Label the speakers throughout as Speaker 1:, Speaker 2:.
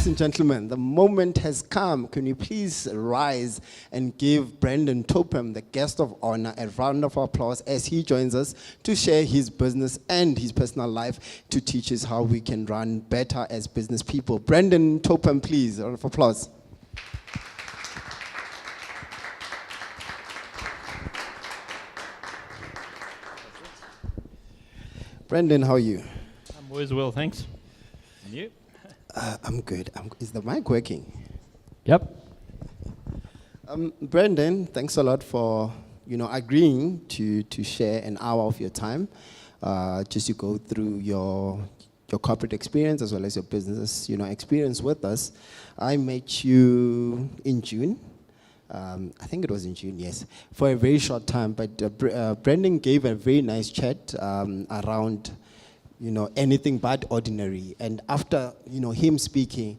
Speaker 1: Ladies and gentlemen, the moment has come. Can you please rise and give Brandon Topham, the guest of honor, a round of applause as he joins us to share his business and his personal life to teach us how we can run better as business people. Brandon Topham, please, a round of applause. Brandon, how are you?
Speaker 2: I'm always well, thanks. And you?
Speaker 1: I'm good. Is the mic working?
Speaker 2: Yep.
Speaker 1: Brandon, thanks a lot for agreeing to share an hour of your time, just to go through your corporate experience as well as your business experience with us. I met you in June. I think it was in June, yes, for a very short time. But Brandon gave a very nice chat around, anything but ordinary. And after, him speaking,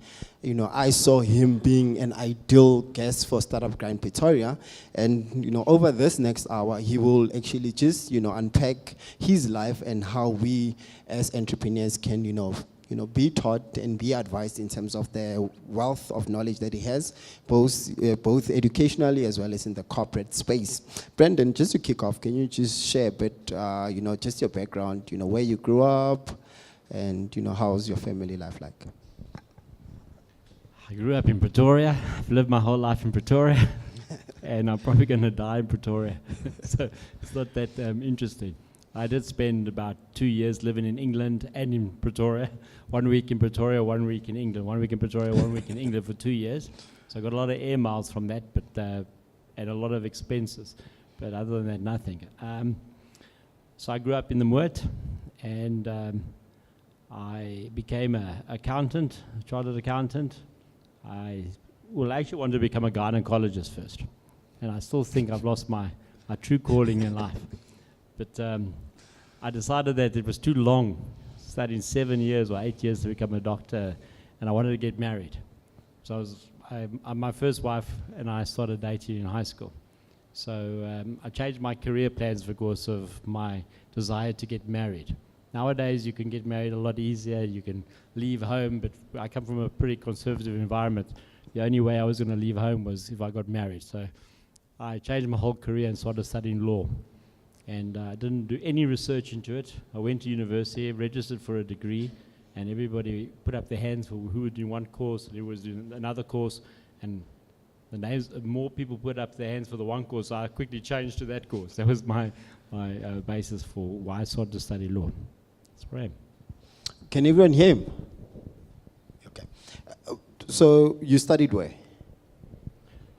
Speaker 1: I saw him being an ideal guest for Startup Grind Pretoria. And, over this next hour, he will actually just, unpack his life and how we as entrepreneurs can, be taught and be advised in terms of the wealth of knowledge that he has, both educationally as well as in the corporate space. Brandon, just to kick off, can you just share a bit, just your background, where you grew up, and how's your family life like?
Speaker 2: I grew up in Pretoria. I've lived my whole life in Pretoria, and I'm probably going to die in Pretoria. So it's not that interesting. I did spend about 2 years living in England and in Pretoria. 1 week in Pretoria, 1 week in England. 1 week in Pretoria, 1 week in England for 2 years. So I got a lot of air miles from that, but and a lot of expenses. But other than that, nothing. So I grew up in the Monde, and I became an accountant, a chartered accountant. I actually wanted to become a gynecologist first. And I still think I've lost my true calling in life. But I decided that it was too long, studying 7 years or 8 years to become a doctor, and I wanted to get married. So my first wife and I started dating in high school. So I changed my career plans because of my desire to get married. Nowadays, you can get married a lot easier. You can leave home, but I come from a pretty conservative environment. The only way I was going to leave home was if I got married. So I changed my whole career and started studying law. And I didn't do any research into it. I went to university, registered for a degree, and everybody put up their hands for who would do one course and who was doing another course. And the names, more people put up their hands for the one course, so I quickly changed to that course. That was my basis for why I started to study law. That's right.
Speaker 1: Can everyone hear him? Okay. So you studied where?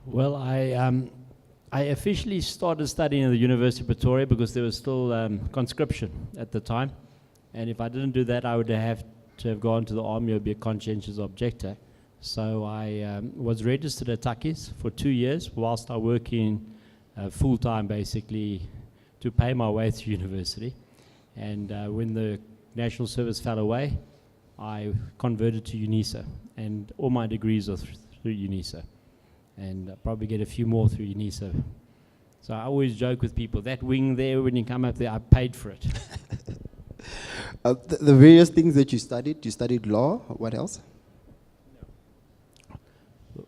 Speaker 2: Well, I officially started studying at the University of Pretoria because there was still conscription at the time. And if I didn't do that, I would have to have gone to the army or be a conscientious objector. So I was registered at Takis for 2 years whilst I worked in full-time, basically, to pay my way through university. And when the national service fell away, I converted to UNISA. And all my degrees are through UNISA. And probably get a few more through UNISA. So I always joke with people, that wing there, when you come up there, I paid for it.
Speaker 1: The various things that you studied law, what else?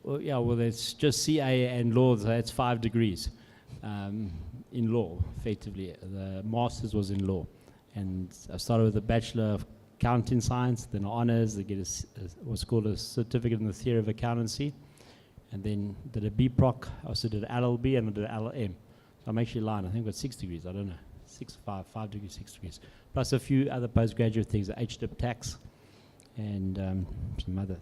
Speaker 2: Well, it's just CA and law, so that's 5 degrees in law, effectively. The master's was in law. And I started with a Bachelor of Accounting Science, then honours, they get what's called a Certificate in the Theory of Accountancy. And then did a BProc, I also did LLB and I did LLM. So I'm actually lying, I think I've got 6 degrees, I don't know, 5 degrees, 6 degrees. Plus a few other postgraduate things, HDIP tax and some others.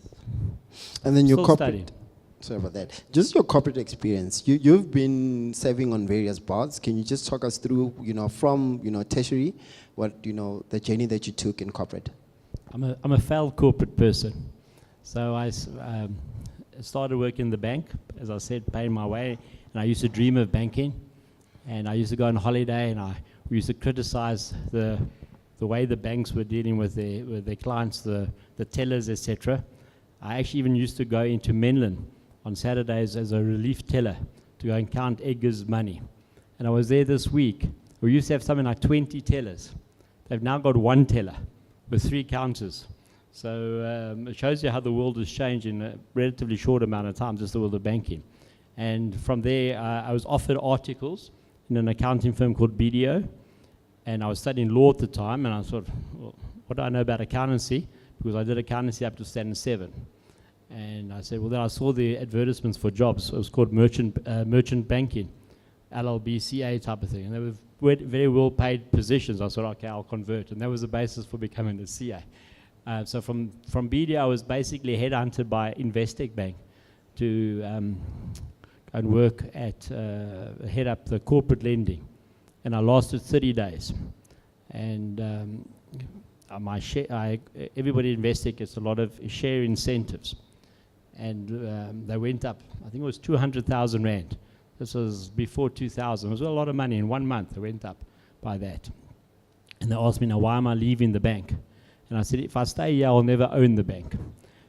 Speaker 1: And then your
Speaker 2: Still
Speaker 1: corporate,
Speaker 2: studied.
Speaker 1: sorry about that, just your corporate experience. You've been serving on various boards. Can you just talk us through, from, tertiary, what, the journey that you took in corporate?
Speaker 2: I'm a failed corporate person. So I started working in the bank, as I said, paying my way, and I used to dream of banking, and I used to go on holiday, and we used to criticize the way the banks were dealing with their clients, the tellers, etc. I actually even used to go into Menlyn on Saturdays as a relief teller to go and count Edgar's money. And I was there this week. We used to have something like 20 tellers. They've now got 1 teller with 3 counters. So it shows you how the world has changed in a relatively short amount of time, just the world of banking. And from there, I was offered articles in an accounting firm called BDO, and I was studying law at the time, and I thought, well, what do I know about accountancy? Because I did accountancy up to standard 7. And I said, well, then I saw the advertisements for jobs. It was called merchant banking, LLB, CA type of thing. And they were very well-paid positions. I thought, okay, I'll convert. And that was the basis for becoming a CA. So from BDO, I was basically headhunted by Investec Bank to go and work at, head up the corporate lending. And I lasted 30 days. And my share, everybody at Investec gets a lot of share incentives. And they went up, I think it was 200,000 Rand. This was before 2000. It was a lot of money in 1 month. They went up by that. And they asked me, now, why am I leaving the bank? And I said, if I stay here, I'll never own the bank.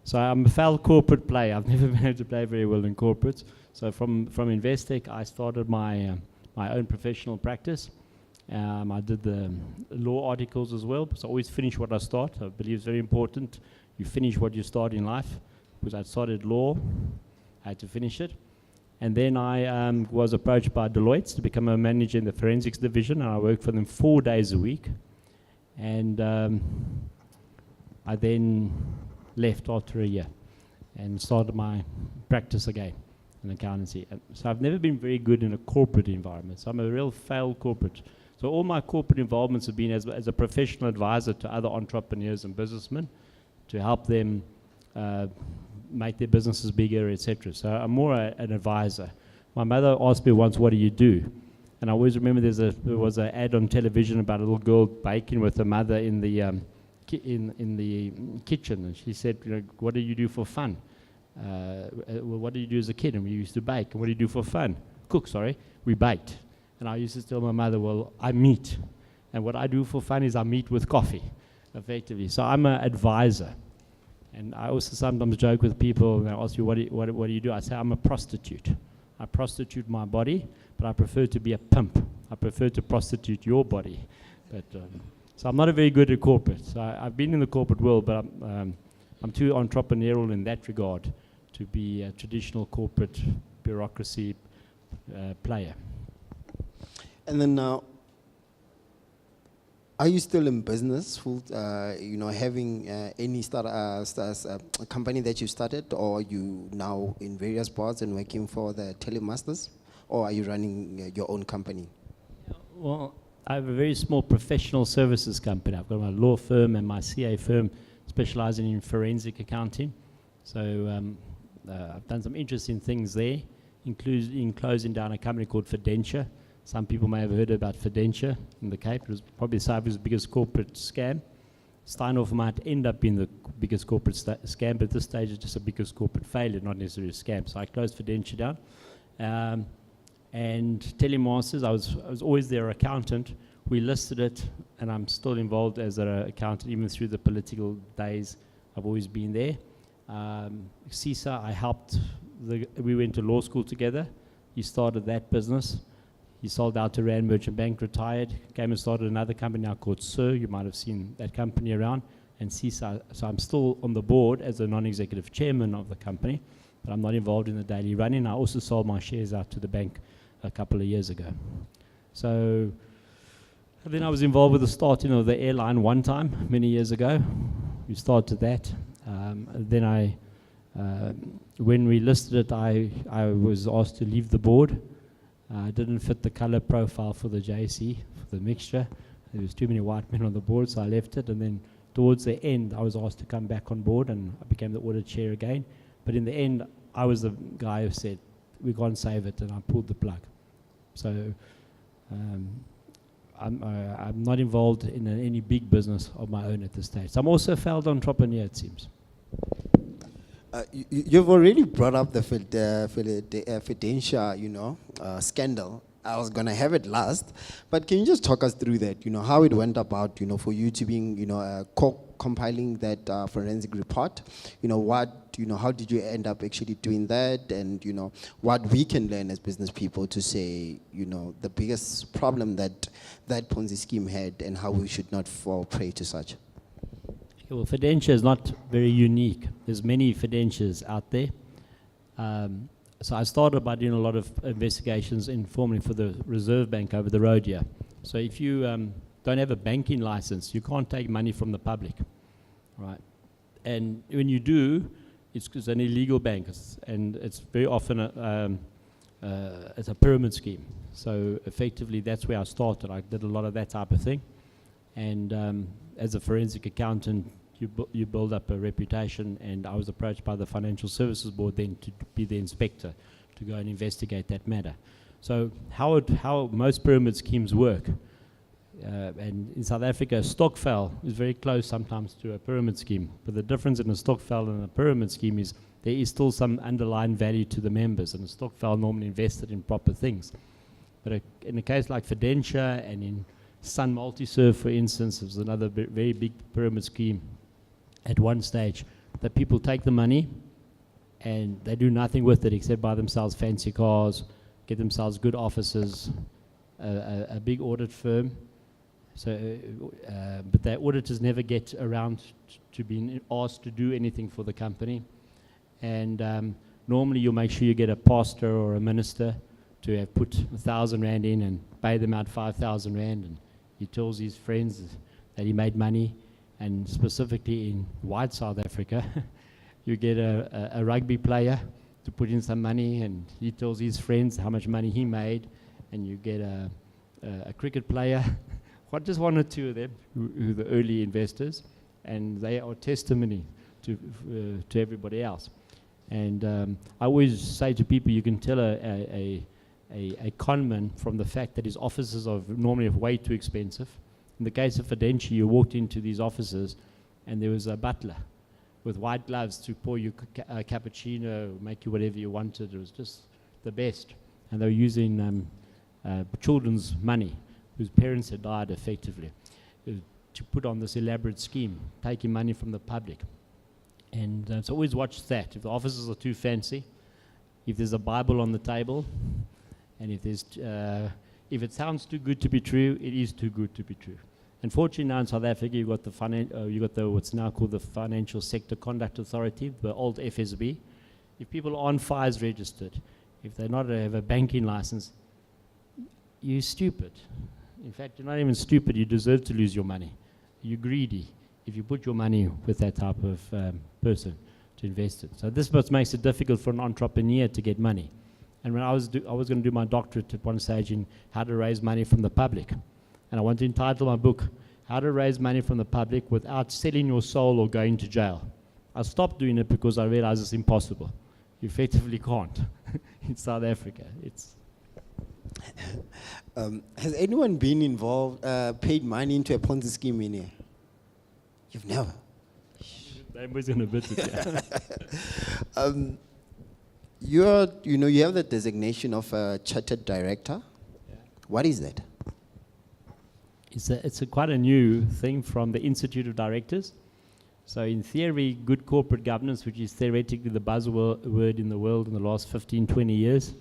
Speaker 2: So I'm a foul corporate player. I've never been able to play very well in corporates. So from Investec, I started my own professional practice. I did the law articles as well, so I always finish what I start. I believe it's very important you finish what you start in life, because I started law, I had to finish it. And then I was approached by Deloitte to become a manager in the forensics division, and I worked for them 4 days a week. And I then left after a year and started my practice again in accountancy. And so I've never been very good in a corporate environment, so I'm a real failed corporate. So all my corporate involvements have been as a professional advisor to other entrepreneurs and businessmen to help them make their businesses bigger, etc. So I'm more an advisor. My mother asked me once, what do you do? And I always remember there was an ad on television about a little girl baking with her mother in the kitchen, and she said, you know, what do you do for fun? Well, what did you do as a kid? And we used to bake. And what do you do for fun? Cook, sorry. We baked. And I used to tell my mother, well, I meet. And what I do for fun is I meet with coffee, effectively. So I'm an advisor. And I also sometimes joke with people, and they ask you, what do you do? I say, I'm a prostitute. I prostitute my body, but I prefer to be a pimp. I prefer to prostitute your body. But so I'm not very good at corporate. So I've been in the corporate world, but I'm too entrepreneurial in that regard to be a traditional corporate bureaucracy player. And then now,
Speaker 1: are you still in business, having any a company that you started, or are you now in various boards and working for the Telemasters, or are you running your own company?
Speaker 2: Well, I have a very small professional services company. I've got my law firm and my CA firm specializing in forensic accounting. So I've done some interesting things there, including closing down a company called Fidentia. Some people may have heard about Fidentia in the Cape. It was probably Cyber's biggest corporate scam. Steinhoff might end up being the biggest corporate scam, but at this stage it's just the biggest corporate failure, not necessarily a scam. So I closed Fidentia down. And Telemasters, I was always their accountant. We listed it, and I'm still involved as an accountant, even through the political days. I've always been there. Seesa, I helped. We went to law school together. He started that business. He sold out to Rand Merchant Bank, retired, came and started another company now called Sir. You might have seen that company around. And Seesa, so I'm still on the board as a non-executive chairman of the company, but I'm not involved in the daily running. I also sold my shares out to the bank a couple of years ago. So then I was involved with the starting of the Airline one time, many years ago. We started that. Then when we listed it, I was asked to leave the board. I didn't fit the color profile for the JC, for the mixture. There was too many white men on the board, so I left it. And then towards the end, I was asked to come back on board, and I became the audit chair again. But in the end, I was the guy who said, we can't save it, and I pulled the plug. So I'm not involved in any big business of my own at this stage. So I'm also a failed entrepreneur, it seems.
Speaker 1: You've already brought up the Fidentia, scandal. I was going to have it last, but can you just talk us through that, how it went about, for you to being, compiling that forensic report, how did you end up actually doing that, and, what we can learn as business people to say, the biggest problem that Ponzi scheme had and how we should not fall prey to such?
Speaker 2: Well, fidentia is not very unique. There's many fidentias out there. So I started by doing a lot of investigations informally for the Reserve Bank over the road here. So if you don't have a banking license, you can't take money from the public, right? And when you do, it's an illegal bank, and it's very often it's a pyramid scheme. So effectively, that's where I started. I did a lot of that type of thing, and as a forensic accountant, you build up a reputation, and I was approached by the Financial Services Board then to be the inspector to go and investigate that matter. So how most pyramid schemes work, and in South Africa, a stokvel is very close sometimes to a pyramid scheme, but the difference in a stokvel and a pyramid scheme is there is still some underlying value to the members, and a stokvel normally invested in proper things. But in a case like fidentia and in Sun Multiserve, for instance, was another very big pyramid scheme at one stage, that people take the money and they do nothing with it except buy themselves fancy cars, get themselves good offices, a big audit firm. So, but the auditors never get around to being asked to do anything for the company. And normally you'll make sure you get a pastor or a minister to have put 1,000 Rand in and pay them out 5,000 Rand. And he tells his friends that he made money. And specifically in white South Africa, you get a rugby player to put in some money, and he tells his friends how much money he made, and you get a cricket player, just one or two of them, who are the early investors, and they are testimony to everybody else. And I always say to people, you can tell a conman from the fact that his offices are normally way too expensive. In the case of fidentia, you walked into these offices and there was a butler with white gloves to pour you a cappuccino, make you whatever you wanted. It was just the best. And they were using children's money, whose parents had died effectively, to put on this elaborate scheme, taking money from the public. And so always watch that. If the offices are too fancy, if there's a Bible on the table, and if it sounds too good to be true, it is too good to be true. Unfortunately, now in South Africa, you've got the what's now called the Financial Sector Conduct Authority, the old FSB. If people aren't FIRES registered, if they not have a banking license, you're stupid. In fact, you're not even stupid. You deserve to lose your money. You're greedy if you put your money with that type of person to invest it. So this is what makes it difficult for an entrepreneur to get money. And when I was going to do my doctorate at one stage in how to raise money from the public. And I want to entitle my book, How to Raise Money from the Public Without Selling Your Soul or Going to Jail. I stopped doing it because I realized it's impossible. You effectively can't in South Africa.
Speaker 1: Has anyone been involved, paid money into a Ponzi scheme in here? You've never?
Speaker 2: Everybody's going to bit it, yeah.
Speaker 1: You have the designation of a chartered director. Yeah. What is that?
Speaker 2: It's quite a new thing from the Institute of Directors. So in theory, good corporate governance, which is theoretically the buzzword in the world in the last 15, 20 years,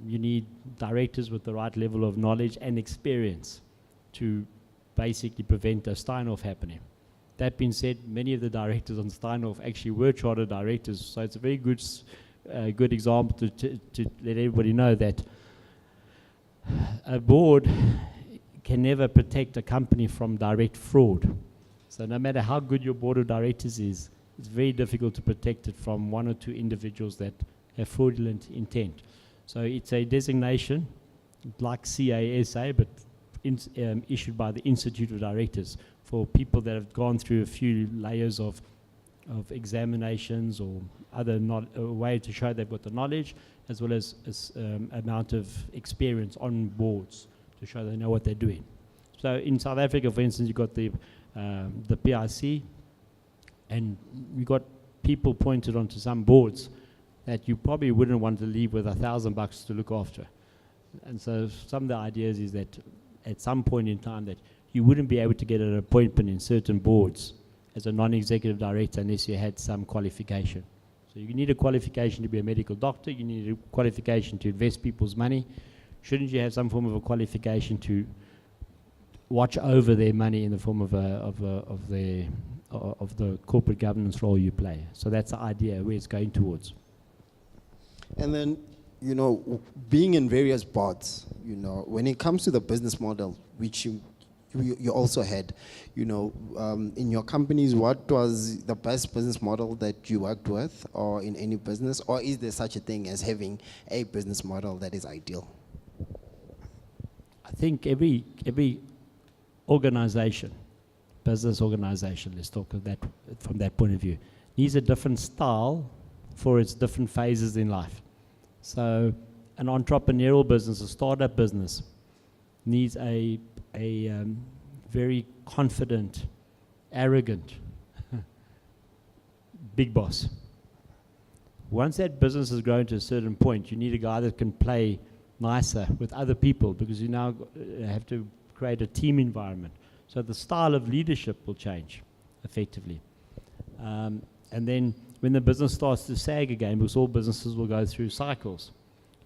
Speaker 2: you need directors with the right level of knowledge and experience to basically prevent a Steinhoff happening. That being said, many of the directors on Steinhoff actually were chartered directors, so it's a very good example to let everybody know that a board can never protect a company from direct fraud. So no matter how good your board of directors is, it's very difficult to protect it from one or two individuals that have fraudulent intent. So it's a designation like CASA, but issued by the Institute of Directors for people that have gone through a few layers of examinations or other way to show they've got the knowledge, as well as amount of experience on boards to show they know what they're doing. So in South Africa, for instance, you've got the PIC, and you got people pointed onto some boards that you probably wouldn't want to leave with $1,000 to look after. And so some of the ideas is that at some point in time that you wouldn't be able to get an appointment in certain boards as a non-executive director unless you had some qualification. So you need a qualification to be a medical doctor, you need a qualification to invest people's money. Shouldn't you have some form of a qualification to watch over their money in the form of the corporate governance role you play. So that's the idea where it's going towards.
Speaker 1: And then, being in various boards, when it comes to the business model, which you also had, in your companies, what was the best business model that you worked with, or in any business, or is there such a thing as having a business model that is ideal?
Speaker 2: I think every organization, business organization, let's talk of that from that point of view, needs a different style for its different phases in life. So an entrepreneurial business, a startup business, needs a very confident, arrogant, big boss. Once that business has grown to a certain point, you need a guy that can play nicer with other people, because you now have to create a team environment. So the style of leadership will change effectively. And then when the business starts to sag again, because all businesses will go through cycles,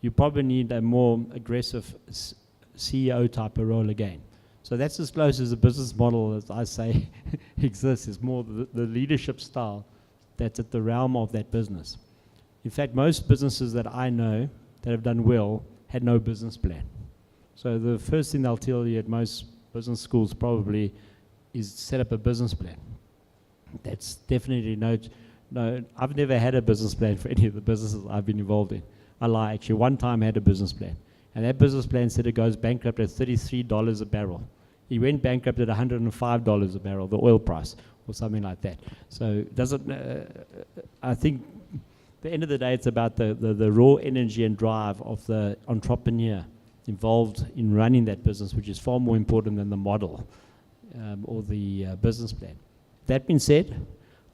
Speaker 2: you probably need a more aggressive CEO type of role again. So that's as close as a business model, as I say, exists. It's more the leadership style that's at the realm of that business. In fact, most businesses that I know that have done well had no business plan. So the first thing they'll tell you at most business schools probably is set up a business plan. That's definitely no, I've never had a business plan for any of the businesses I've been involved in. I lie, actually, one time I had a business plan. And that business plan said it goes bankrupt at $33 a barrel. He went bankrupt at $105 a barrel, the oil price, or something like that. So it doesn't, I think at the end of the day, it's about the raw energy and drive of the entrepreneur involved in running that business, which is far more important than the model or the business plan. That being said,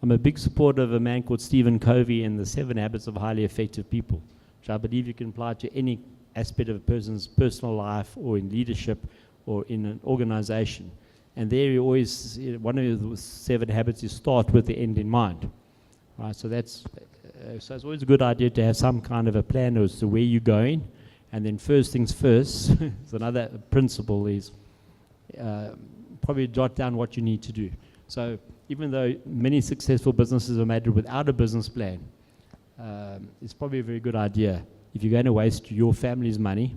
Speaker 2: I'm a big supporter of a man called Stephen Covey and the 7 Habits of Highly Effective People, which I believe you can apply to any aspect of a person's personal life or in leadership or in an organization. And there you always, one of the 7 habits is start with the end in mind. Right, so that's, so it's always a good idea to have some kind of a plan as to where you're going. And then first things first, so another principle is probably jot down what you need to do. So even though many successful businesses are made without a business plan, it's probably a very good idea if you're going to waste your family's money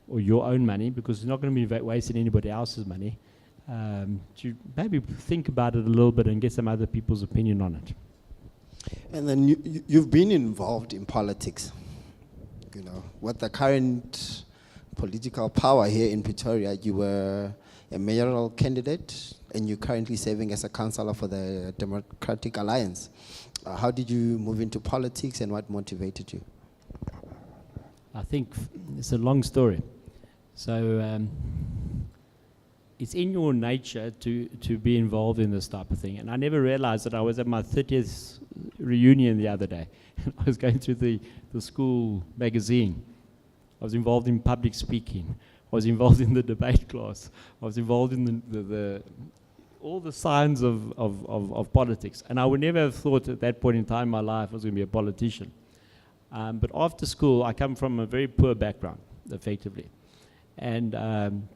Speaker 2: or your own money, because you're not going to be wasting anybody else's money, to maybe think about it a little bit and get some other people's opinion on it.
Speaker 1: And then you've been involved in politics. With the current political power here in Pretoria, you were a mayoral candidate, and you're currently serving as a councillor for the Democratic Alliance. How did you move into politics, and what motivated you?
Speaker 2: I think it's a long story. So it's in your nature to be involved in this type of thing. And I never realized that I was at my 30th reunion the other day. I was going through the school magazine. I was involved in public speaking. I was involved in the debate class. I was involved in all the signs of politics. And I would never have thought at that point in time in my life I was going to be a politician. But after school, I come from a very poor background, effectively. And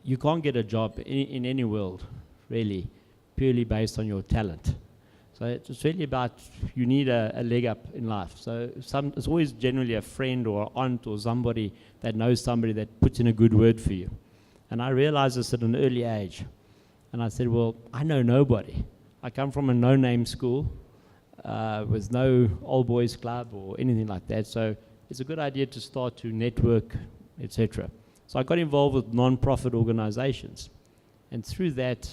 Speaker 2: you can't get a job in any world, really, purely based on your talent. So it's really about, you need a leg up in life. So it's always generally a friend or an aunt or somebody that knows somebody that puts in a good word for you. And I realized this at an early age. And I said, well, I know nobody. I come from a no-name school with no old boys club or anything like that. So it's a good idea to start to network, etc. So I got involved with non-profit organizations. And through that,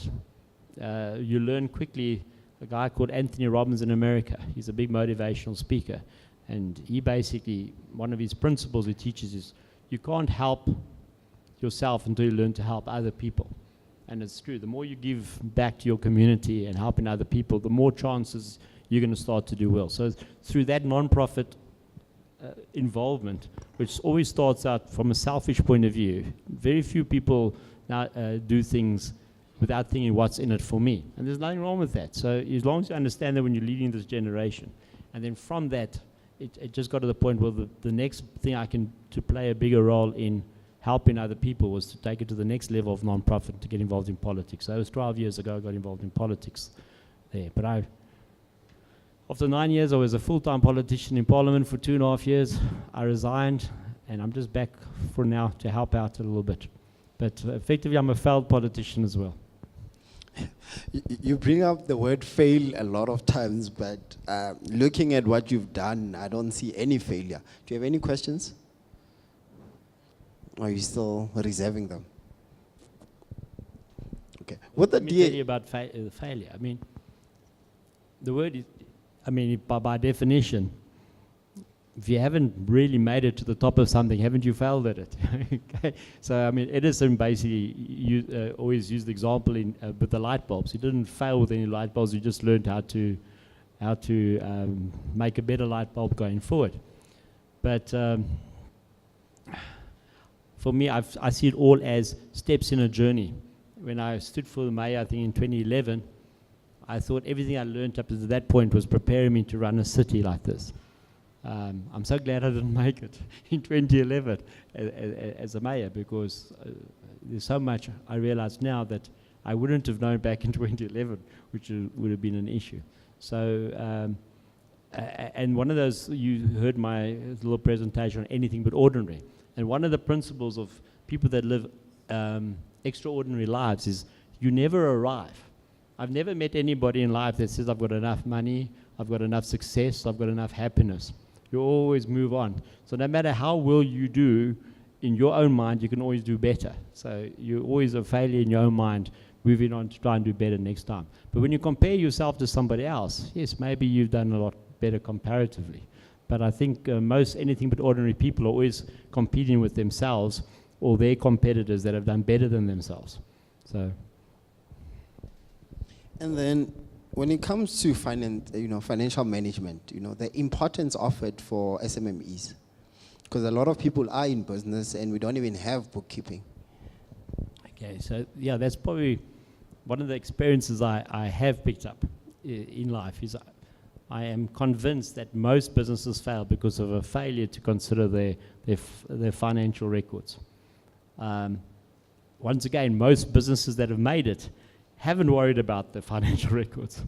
Speaker 2: you learn quickly. A guy called Anthony Robbins in America, he's a big motivational speaker. And he basically, one of his principles he teaches is, you can't help yourself until you learn to help other people. And it's true, the more you give back to your community and helping other people, the more chances you're going to start to do well. So through that non-profit involvement, which always starts out from a selfish point of view, very few people now do things without thinking what's in it for me. And there's nothing wrong with that. So as long as you understand that when you're leading this generation, and then from that, it just got to the point where the next thing I can to play a bigger role in helping other people was to take it to the next level of non-profit, to get involved in politics. So it was 12 years ago I got involved in politics there. But after 9 years, I was a full-time politician in Parliament for 2.5 years. I resigned, and I'm just back for now to help out a little bit. But effectively, I'm a failed politician as well.
Speaker 1: You bring up the word fail a lot of times, but looking at what you've done, I don't see any failure. Do you have any questions? Or are you still reserving them? Okay. What the
Speaker 2: Let me tell you about failure. I mean, the word is, by definition, if you haven't really made it to the top of something, haven't you failed at it? Okay. So, Edison basically always used the example with the light bulbs. He didn't fail with any light bulbs. He just learned how to make a better light bulb going forward. But for me, I see it all as steps in a journey. When I stood for the mayor, I think in 2011, I thought everything I learned up to that point was preparing me to run a city like this. I'm so glad I didn't make it in 2011 as a mayor, because there's so much I realize now that I wouldn't have known back in 2011, which would have been an issue. So, and one of those, you heard my little presentation on anything but ordinary. And one of the principles of people that live extraordinary lives is you never arrive. I've never met anybody in life that says, I've got enough money, I've got enough success, I've got enough happiness. You always move on. So no matter how well you do in your own mind, you can always do better. So you're always a failure in your own mind, moving on to try and do better next time. But when you compare yourself to somebody else, yes, maybe you've done a lot better comparatively. But I think most anything but ordinary people are always competing with themselves or their competitors that have done better than themselves. So.
Speaker 1: And then when it comes to financial management, the importance of it for SMMEs, because a lot of people are in business and we don't even have bookkeeping.
Speaker 2: Okay, so yeah, that's probably one of the experiences I have picked up in life. Is I am convinced that most businesses fail because of a failure to consider their financial records. Once again, most businesses that have made it haven't worried about the financial records.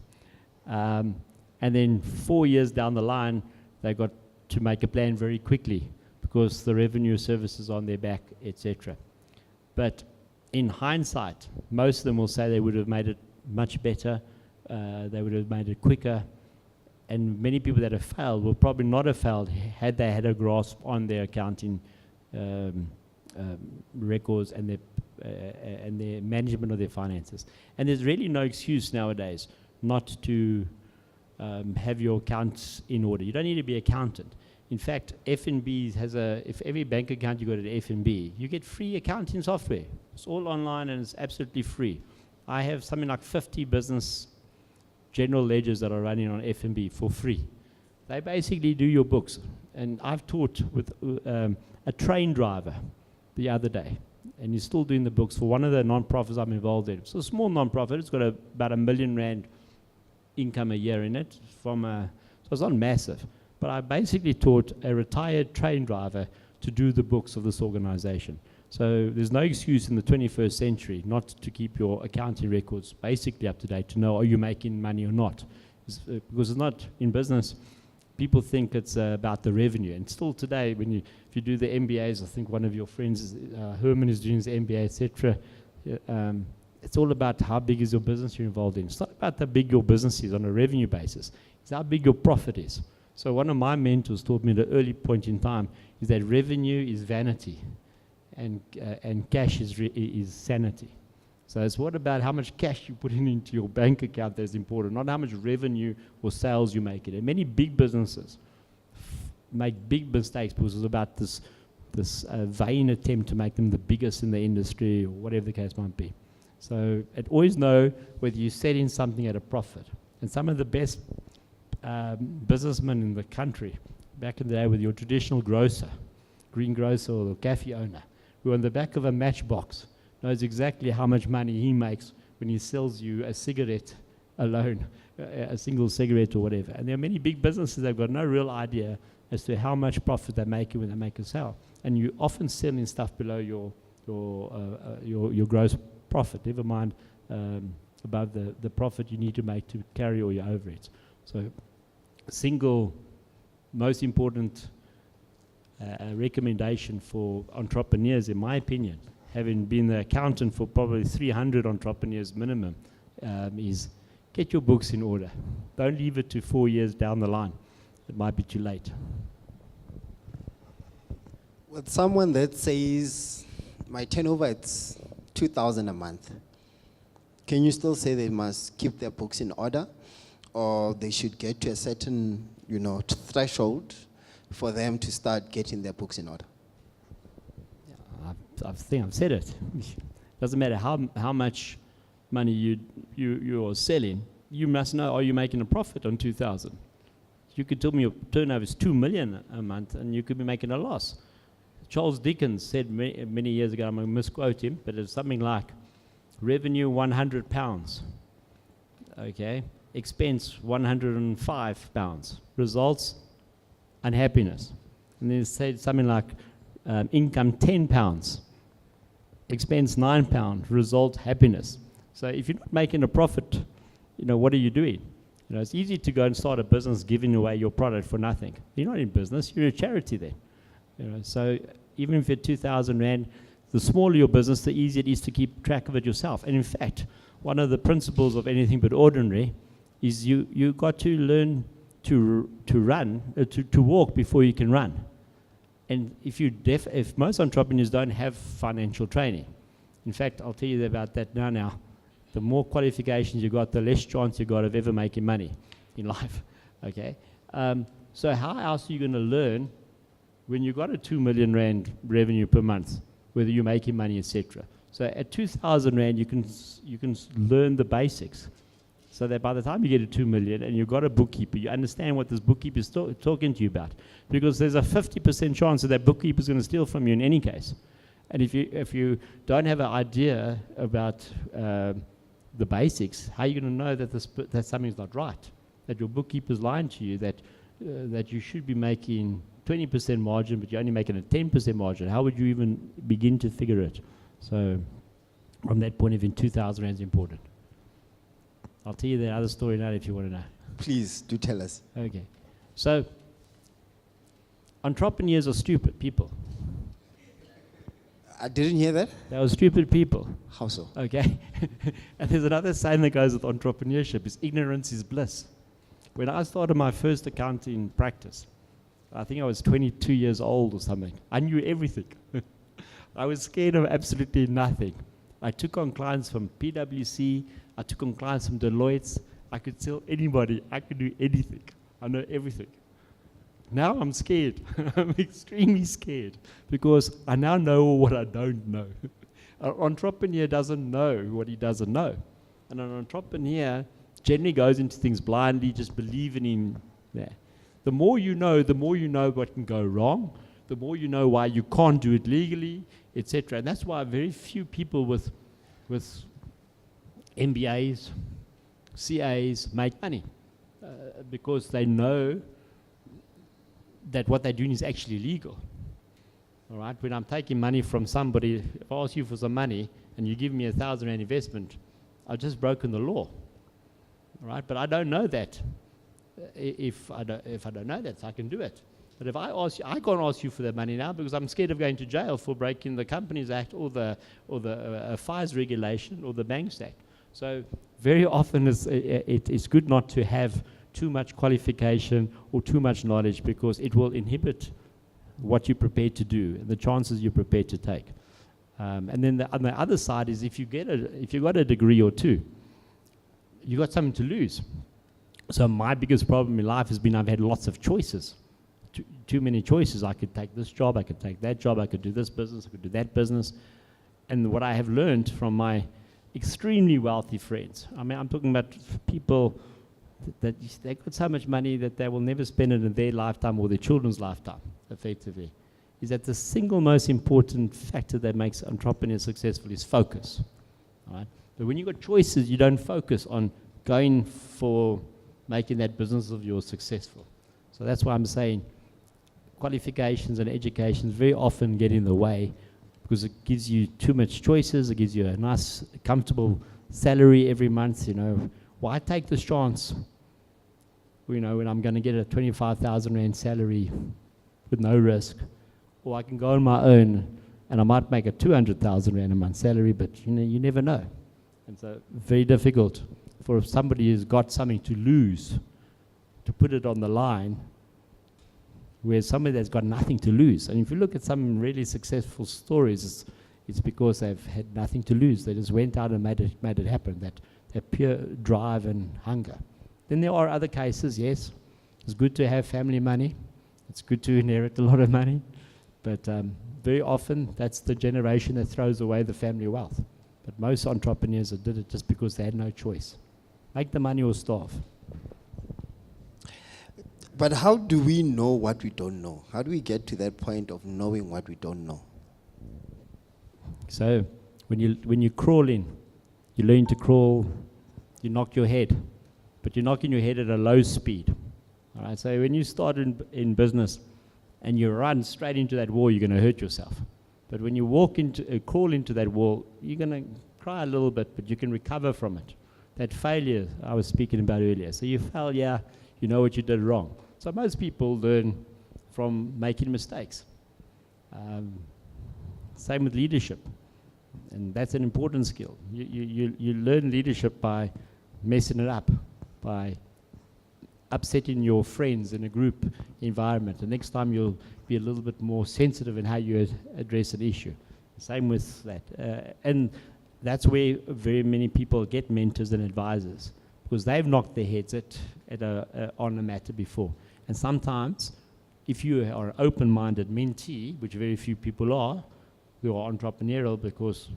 Speaker 2: And then 4 years down the line, they got to make a plan very quickly because the revenue services on their back, etc. But in hindsight, most of them will say they would have made it much better, they would have made it quicker, and many people that have failed will probably not have failed had they had a grasp on their accounting records and their management of their finances. And there's really no excuse nowadays not to have your accounts in order. You don't need to be an accountant. In fact, FNB if every bank account you go to the FNB, you get free accounting software. It's all online and it's absolutely free. I have something like 50 business general ledgers that are running on FNB for free. They basically do your books. And I've taught with a train driver the other day, and he's still doing the books for one of the non-profits I'm involved in. It's a small non-profit. It's got about R1 million income a year in it. So it's not massive. But I basically taught a retired train driver to do the books of this organization. So there's no excuse in the 21st century not to keep your accounting records basically up to date, to know are you making money or not. Because it's not in business. People think it's about the revenue. And still today, if you do the MBAs, I think one of your friends, Herman, is doing his MBA, etc. It's all about how big is your business you're involved in. It's not about how big your business is on a revenue basis. It's how big your profit is. So one of my mentors taught me at an early point in time is that revenue is vanity and cash is sanity. So it's what about how much cash you put into your bank account that's important, not how much revenue or sales you make it. And many big businesses make big mistakes because it's about this vain attempt to make them the biggest in the industry or whatever the case might be. So always know whether you're setting something at a profit. And some of the best businessmen in the country, back in the day with your traditional grocer, green grocer or cafe owner, who on the back of a matchbox knows exactly how much money he makes when he sells you a cigarette alone, a single cigarette or whatever. And there are many big businesses that have got no real idea as to how much profit they're making when they make a sale. And you often selling stuff below your gross profit, never mind above the profit you need to make to carry all your overheads. So single most important recommendation for entrepreneurs, in my opinion, having been the accountant for probably 300 entrepreneurs minimum, is get your books in order. Don't leave it to 4 years down the line. It might be too late.
Speaker 1: With someone that says, my turnover it's 2,000 a month, can you still say they must keep their books in order, or they should get to a certain, threshold for them to start getting their books in order?
Speaker 2: I think I've said it. Doesn't matter how much money you're selling, you must know, are you making a profit on 2,000? You could tell me your turnover is 2 million a month and you could be making a loss. Charles Dickens said many years ago, I'm going to misquote him, but it's something like revenue £100, okay, expense £105, results unhappiness. And then it said something like income £10, expense £9, result happiness. So if you're not making a profit, what are you doing? It's easy to go and start a business giving away your product for nothing. You're not in business, you're a charity then. So even if you're 2,000 Rand, the smaller your business, the easier it is to keep track of it yourself. And in fact, one of the principles of anything but ordinary is you got to learn to walk before you can run. And if most entrepreneurs don't have financial training, in fact, I'll tell you about that now. The more qualifications you got, the less chance you got of ever making money in life. Okay. So how else are you going to learn when you got a 2 million Rand revenue per month, whether you're making money, etc.? So at 2,000 Rand, you can learn the basics, so that by the time you get to 2 million and you've got a bookkeeper, you understand what this bookkeeper is talking to you about, because there's a 50% chance that bookkeeper is going to steal from you in any case. And if you don't have an idea about the basics, how are you going to know that something's not right? That your bookkeeper's lying to you, that you should be making 20% margin, but you're only making a 10% margin. How would you even begin to figure it? So from that point of view, 2,000 Rand is important. I'll tell you the other story now if you want to know.
Speaker 1: Please, do tell us.
Speaker 2: Okay. So entrepreneurs are stupid people.
Speaker 1: I didn't hear that.
Speaker 2: They are stupid people.
Speaker 1: How so?
Speaker 2: Okay. And there's another saying that goes with entrepreneurship, is ignorance is bliss. When I started my first accounting practice, I think I was 22 years old or something. I knew everything. I was scared of absolutely nothing. I took on clients from PwC. I took on clients from Deloitte. I could tell anybody. I could do anything. I know everything. Now I'm scared. I'm extremely scared because I now know what I don't know. An entrepreneur doesn't know what he doesn't know. And an entrepreneur generally goes into things blindly, just believing in that. The more you know what can go wrong, the more you know why you can't do it legally, etc. And that's why very few people with MBAs, CAs make money, because they know that what they're doing is actually legal. All right, when I'm taking money from somebody, if I ask you for some money and you give me 1,000 Rand investment, I've just broken the law. All right, but I don't know that. If I don't know that, so I can do it. But if I ask you, I can't ask you for that money now because I'm scared of going to jail for breaking the Companies Act or the FIRES regulation or the Banks Act. So very often it's good not to have too much qualification or too much knowledge, because it will inhibit what you're prepared to do and the chances you're prepared to take. And then on the other side is if you got a degree or two, you got something to lose. So my biggest problem in life has been I've had lots of choices, too many choices. I could take this job, I could take that job, I could do this business, I could do that business. And what I have learned from my extremely wealthy friends, I mean, I'm talking about people that they got so much money that they will never spend it in their lifetime or their children's lifetime, effectively, is that the single most important factor that makes entrepreneurs successful is focus. All right? But when you've got choices, you don't focus on going for making that business of yours successful. So that's why I'm saying qualifications and educations very often get in the way because it gives you too much choices. It gives you a nice, comfortable salary every month. Why take this chance? When I'm going to get a 25,000 rand salary with no risk, or I can go on my own and I might make a 200,000 rand a month salary, but you never know. And so very difficult for somebody who's got something to lose to put it on the line, whereas somebody that's got nothing to lose. And if you look at some really successful stories, it's because they've had nothing to lose. They just went out and made it happen, that pure drive and hunger. Then there are other cases, yes. It's good to have family money. It's good to inherit a lot of money. But very often, that's the generation that throws away the family wealth. But most entrepreneurs did it just because they had no choice. Make the money or starve.
Speaker 1: But how do we know what we don't know? How do we get to that point of knowing what we don't know?
Speaker 2: So when you crawl in, you learn to crawl, you knock your head, but you're knocking your head at a low speed. All right, so when you start in business and you run straight into that wall, you're going to hurt yourself. But when you crawl into that wall, you're going to cry a little bit, but you can recover from it. That failure I was speaking about earlier. So you fail, yeah, you know what you did wrong. So most people learn from making mistakes. Same with leadership. And that's an important skill. You learn leadership by messing it up, by upsetting your friends in a group environment. The next time you'll be a little bit more sensitive in how you address an issue. Same with that. And that's where very many people get mentors and advisors, because they've knocked their heads on a matter before. And sometimes, if you are an open-minded mentee, which very few people are, who are entrepreneurial, because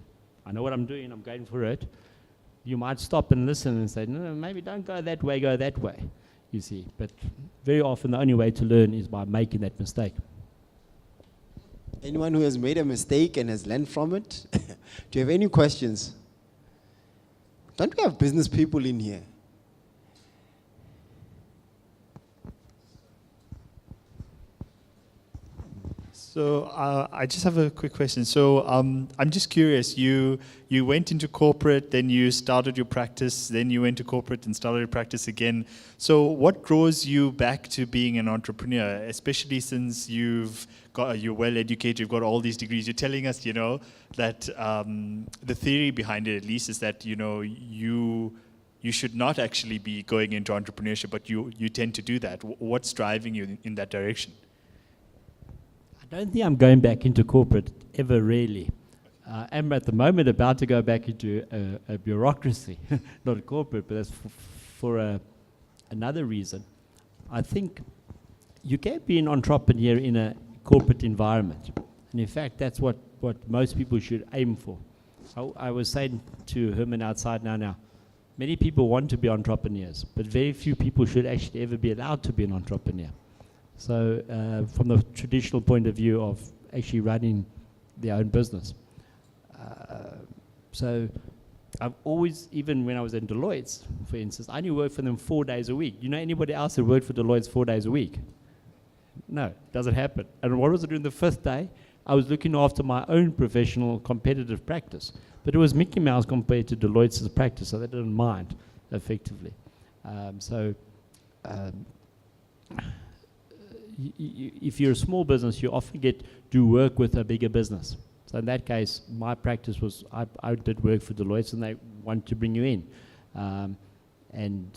Speaker 2: I know what I'm doing, I'm going for it, you might stop and listen and say, no, maybe don't go that way, go that way, you see. But very often the only way to learn is by making that mistake.
Speaker 1: Anyone who has made a mistake and has learned from it? Do you have any questions? Don't we have business people in here?
Speaker 3: So I just have a quick question. So I'm just curious, you went into corporate, then you started your practice, then you went to corporate and started your practice again. So what draws you back to being an entrepreneur, especially since you're well educated, you've got all these degrees. You're telling us, that the theory behind it at least is that, you should not actually be going into entrepreneurship, but you tend to do that. What's driving you in that direction?
Speaker 2: I don't think I'm going back into corporate ever really. I'm at the moment about to go back into a bureaucracy, not a corporate, but that's for another reason. I think you can be an entrepreneur in a corporate environment. And in fact, that's what most people should aim for. I was saying to Herman outside now, many people want to be entrepreneurs, but very few people should actually ever be allowed to be an entrepreneur. So from the traditional point of view of actually running their own business. So I've always, even when I was in Deloitte's, for instance, I only worked for them 4 days a week. You know anybody else that worked for Deloitte's 4 days a week? No, it doesn't happen. And what was I doing the fifth day? I was looking after my own professional competitive practice. But it was Mickey Mouse compared to Deloitte's practice, so they didn't mind, effectively. If you're a small business, you often do work with a bigger business. So in that case, my practice was I did work for Deloitte, and they want to bring you in. And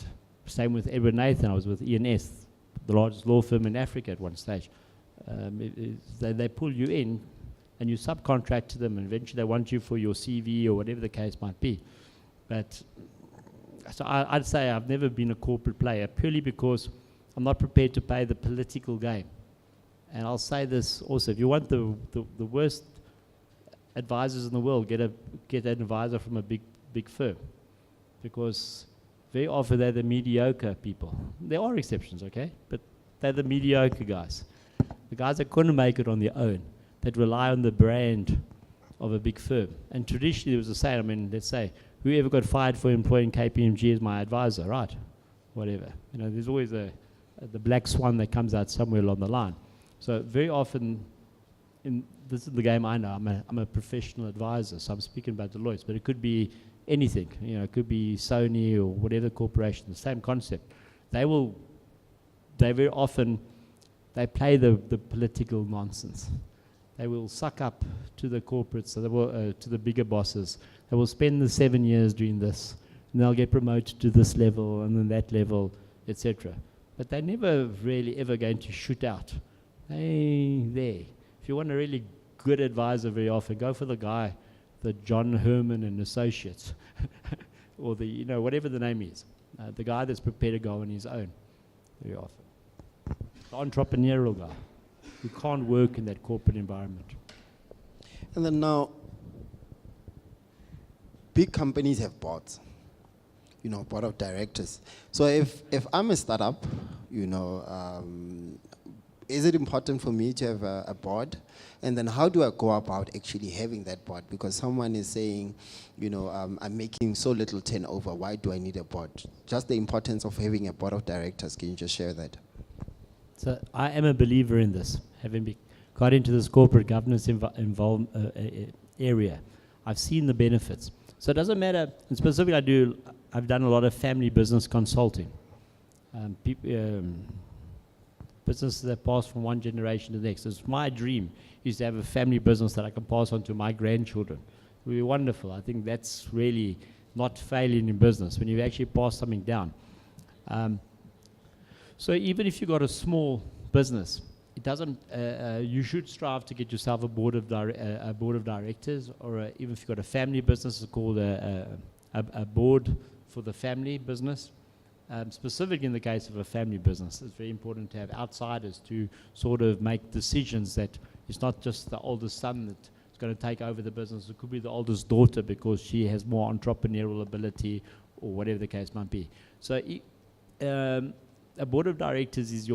Speaker 2: same with Edward Nathan. I was with ENS, the largest law firm in Africa at one stage. They pull you in, and you subcontract to them, and eventually they want you for your CV or whatever the case might be. But so I'd say I've never been a corporate player, purely because I'm not prepared to play the political game. And I'll say this also, if you want the worst advisors in the world, get an advisor from a big firm. Because very often they're the mediocre people. There are exceptions, okay? But they're the mediocre guys. The guys that couldn't make it on their own, that rely on the brand of a big firm. And traditionally there was a saying, let's say, whoever got fired for employing KPMG as my advisor, right? Whatever. There's always the black swan that comes out somewhere along the line. So very often, this is the game I know. I'm a professional advisor, so I'm speaking about Deloitte, but it could be anything. You know, it could be Sony or whatever corporation. The same concept. They very often play the political nonsense. They will suck up to the corporates, so they will, to the bigger bosses. They will spend the 7 years doing this, and they'll get promoted to this level and then that level, etc. But they're never really ever going to shoot out. If you want a really good advisor, very often go for the guy, the John Herman and Associates, or the whatever the name is, the guy that's prepared to go on his own. Very often, the entrepreneurial guy who can't work in that corporate environment.
Speaker 1: And then now, big companies have boards, board of directors. So if I'm a startup, is it important for me to have a board? And then how do I go about actually having that board? Because someone is saying, I'm making so little turnover, why do I need a board? Just the importance of having a board of directors, can you just share that?
Speaker 2: So I am a believer in this, having got into this corporate governance area. I've seen the benefits. So it doesn't matter, and specifically I've done a lot of family business consulting. Businesses that pass from one generation to the next. It's my dream is to have a family business that I can pass on to my grandchildren. It would be wonderful. I think that's really not failing in business, when you actually pass something down. So even if you've got a small business, it doesn't. You should strive to get yourself a board of directors, or even if you've got a family business, it's called a board for the family business. Specifically in the case of a family business, it's very important to have outsiders to sort of make decisions, that it's not just the oldest son that's going to take over the business. It could be the oldest daughter because she has more entrepreneurial ability, or whatever the case might be. So a board of directors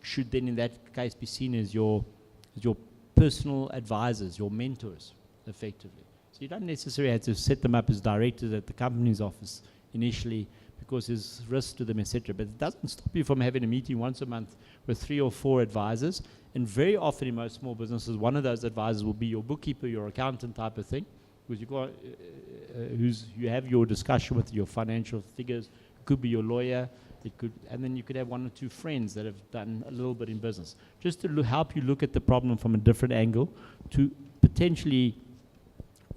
Speaker 2: should then in that case be seen as your personal advisors, your mentors, effectively. So you don't necessarily have to set them up as directors at the company's office initially, because there's risk to them, etc. But it doesn't stop you from having a meeting once a month with 3 or 4 advisors. And very often in most small businesses, one of those advisors will be your bookkeeper, your accountant type of thing, because you have your discussion with your financial figures. It could be your lawyer. And then you could have 1 or 2 friends that have done a little bit in business, just to help you look at the problem from a different angle, to potentially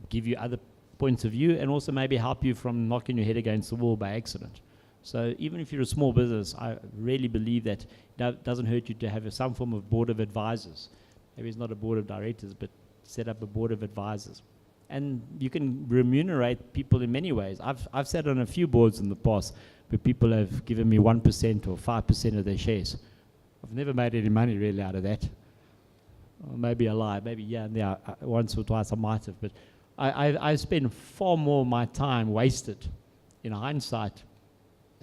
Speaker 2: give you other points of view, and also maybe help you from knocking your head against the wall by accident. So even if you're a small business, I really believe that it doesn't hurt you to have some form of board of advisors. Maybe it's not a board of directors, but set up a board of advisors. And you can remunerate people in many ways. I've sat on a few boards in the past where people have given me 1% or 5% of their shares. I've never made any money really out of that. Or maybe a lie, maybe once or twice I might have, but I spend far more of my time wasted, in hindsight,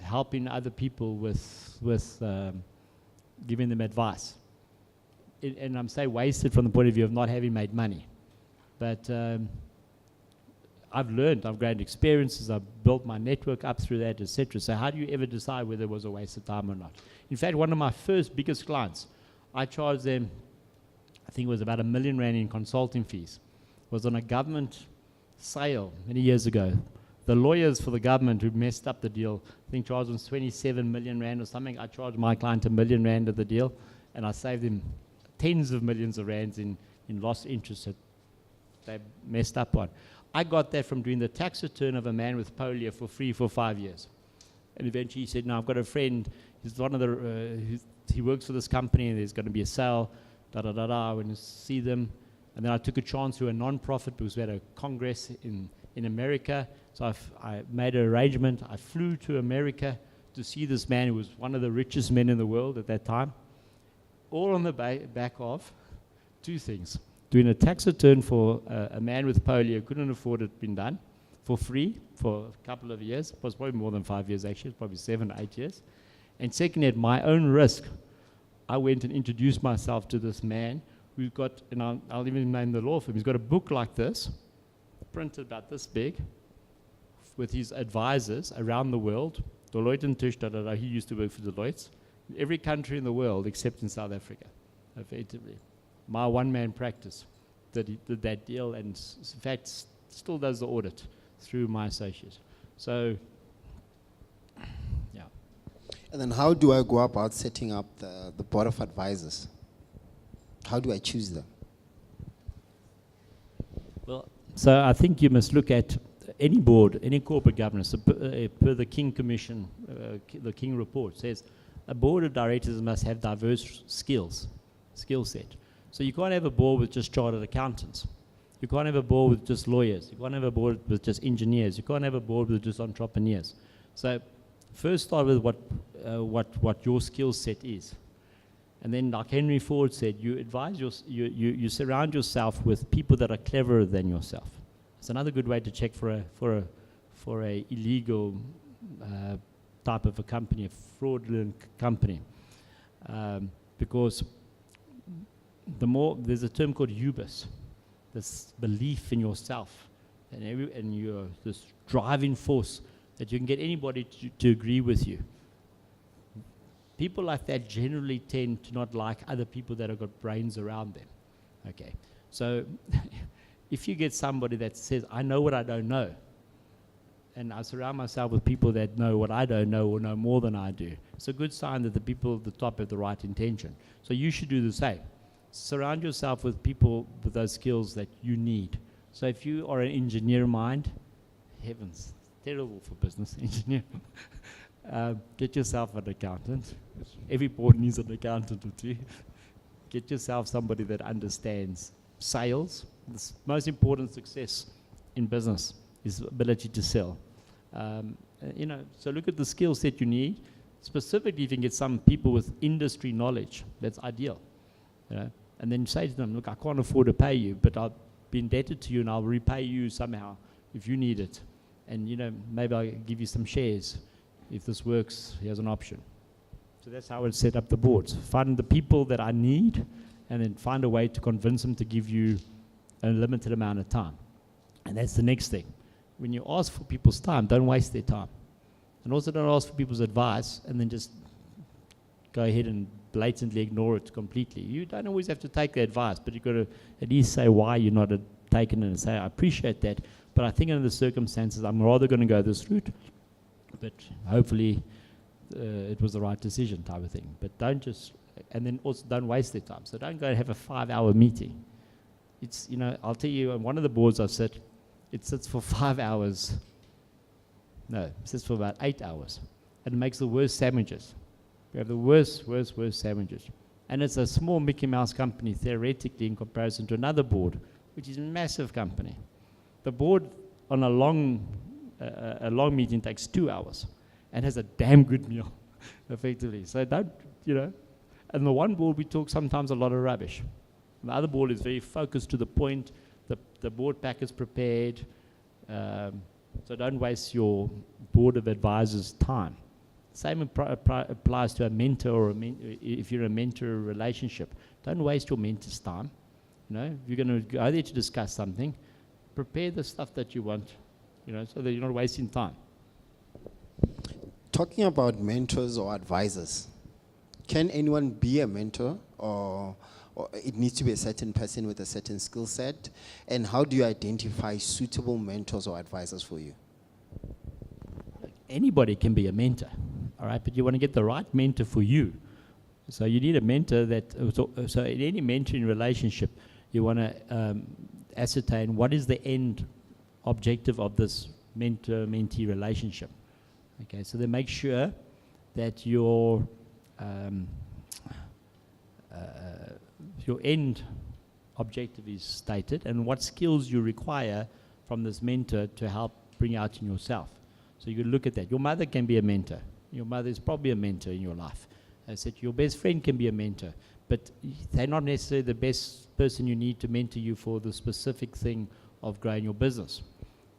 Speaker 2: helping other people with giving them advice. And I'm saying wasted from the point of view of not having made money. But I've learned, I've gained experiences, I've built my network up through that, etc. So how do you ever decide whether it was a waste of time or not? In fact, one of my first biggest clients, I charged them, I think it was about R1 million in consulting fees. It was on a government sale many years ago. The lawyers for the government who messed up the deal, I think charged them 27 million rand or something. I charged my client R1 million of the deal, and I saved him tens of millions of rands in lost interest that they messed up on. I got that from doing the tax return of a man with polio for free for 5 years. And eventually he said, no, I've got a friend, he's one of the, he works for this company, and there's going to be a sale, I went to see them. And then I took a chance to a non-profit because we had a congress in America. So I made an arrangement. I flew to America to see this man who was one of the richest men in the world at that time. All on the back of 2 things. Doing a tax return for a man with polio who couldn't afford it being done for free for a couple of years. It was probably more than 5 years actually, probably 7 or 8 years. And secondly, at my own risk, I went and introduced myself to this man who's got, and I'll even name the law firm, he's got a book like this, printed about this big, with his advisors around the world, Deloitte and Tush, he used to work for Deloitte, in every country in the world except in South Africa. effectively. My one-man practice did that deal, and in fact still does the audit through my associate. So, yeah.
Speaker 1: And then how do I go about setting up the board of advisors? How do I choose them?
Speaker 2: Well, so I think you must look at any board, any corporate governance, per the King Commission, the King report says, a board of directors must have diverse skill set. So you can't have a board with just chartered accountants. You can't have a board with just lawyers. You can't have a board with just engineers. You can't have a board with just entrepreneurs. So first start with what your skill set is. And then, like Henry Ford said, you advise you surround yourself with people that are cleverer than yourself. It's another good way to check for a illegal type of a company, a fraudulent company, because there's a term called hubris, this belief in yourself, and you're this driving force that you can get anybody to agree with you. People like that generally tend to not like other people that have got brains around them. Okay, so if you get somebody that says, I know what I don't know, and I surround myself with people that know what I don't know or know more than I do, it's a good sign that the people at the top have the right intention. So you should do the same. Surround yourself with people with those skills that you need. So if you are an engineer mind, heavens, terrible for business, engineer. Get yourself an accountant. Every board needs an accountant or two. Get yourself somebody that understands sales. The most important success in business is ability to sell. So look at the skill set you need. Specifically, if you can get some people with industry knowledge, that's ideal. And then say to them, look, I can't afford to pay you, but I'll be indebted to you and I'll repay you somehow if you need it. And maybe I'll give you some shares. If this works, here's an option. So that's how I would set up the boards. Find the people that I need, and then find a way to convince them to give you a limited amount of time. And that's the next thing. When you ask for people's time, don't waste their time. And also don't ask for people's advice and then just go ahead and blatantly ignore it completely. You don't always have to take the advice, but you've got to at least say why you're not taking it and say, I appreciate that, but I think under the circumstances, I'm rather going to go this route. But hopefully it was the right decision type of thing. But don't just, and then also don't waste their time. So don't go and have a 5-hour meeting. It's, I'll tell you, on one of the boards I've sat, it sits for 5 hours. No, it sits for about 8 hours. And it makes the worst sandwiches. We have the worst sandwiches. And it's a small Mickey Mouse company, theoretically, in comparison to another board, which is a massive company. The board on a long meeting takes 2 hours and has a damn good meal, effectively. So don't, and the one board we talk sometimes a lot of rubbish. The other board is very focused to the point, the board pack is prepared, so don't waste your board of advisors' time. Same applies to a mentor or if you're a mentor relationship. Don't waste your mentor's time. If you're going to go there to discuss something, prepare the stuff that you want, so that you're not wasting time.
Speaker 1: Talking about mentors or advisors, can anyone be a mentor, or it needs to be a certain person with a certain skill set? And how do you identify suitable mentors or advisors for you?
Speaker 2: Anybody can be a mentor, all right? But you want to get the right mentor for you. So you need a mentor so in any mentoring relationship, you want to ascertain what is the end objective of this mentor-mentee relationship. Okay, so then make sure that your end objective is stated and what skills you require from this mentor to help bring out in yourself. So you can look at that. Your mother can be a mentor. Your mother is probably a mentor in your life. I said your best friend can be a mentor, but they're not necessarily the best person you need to mentor you for the specific thing of growing your business.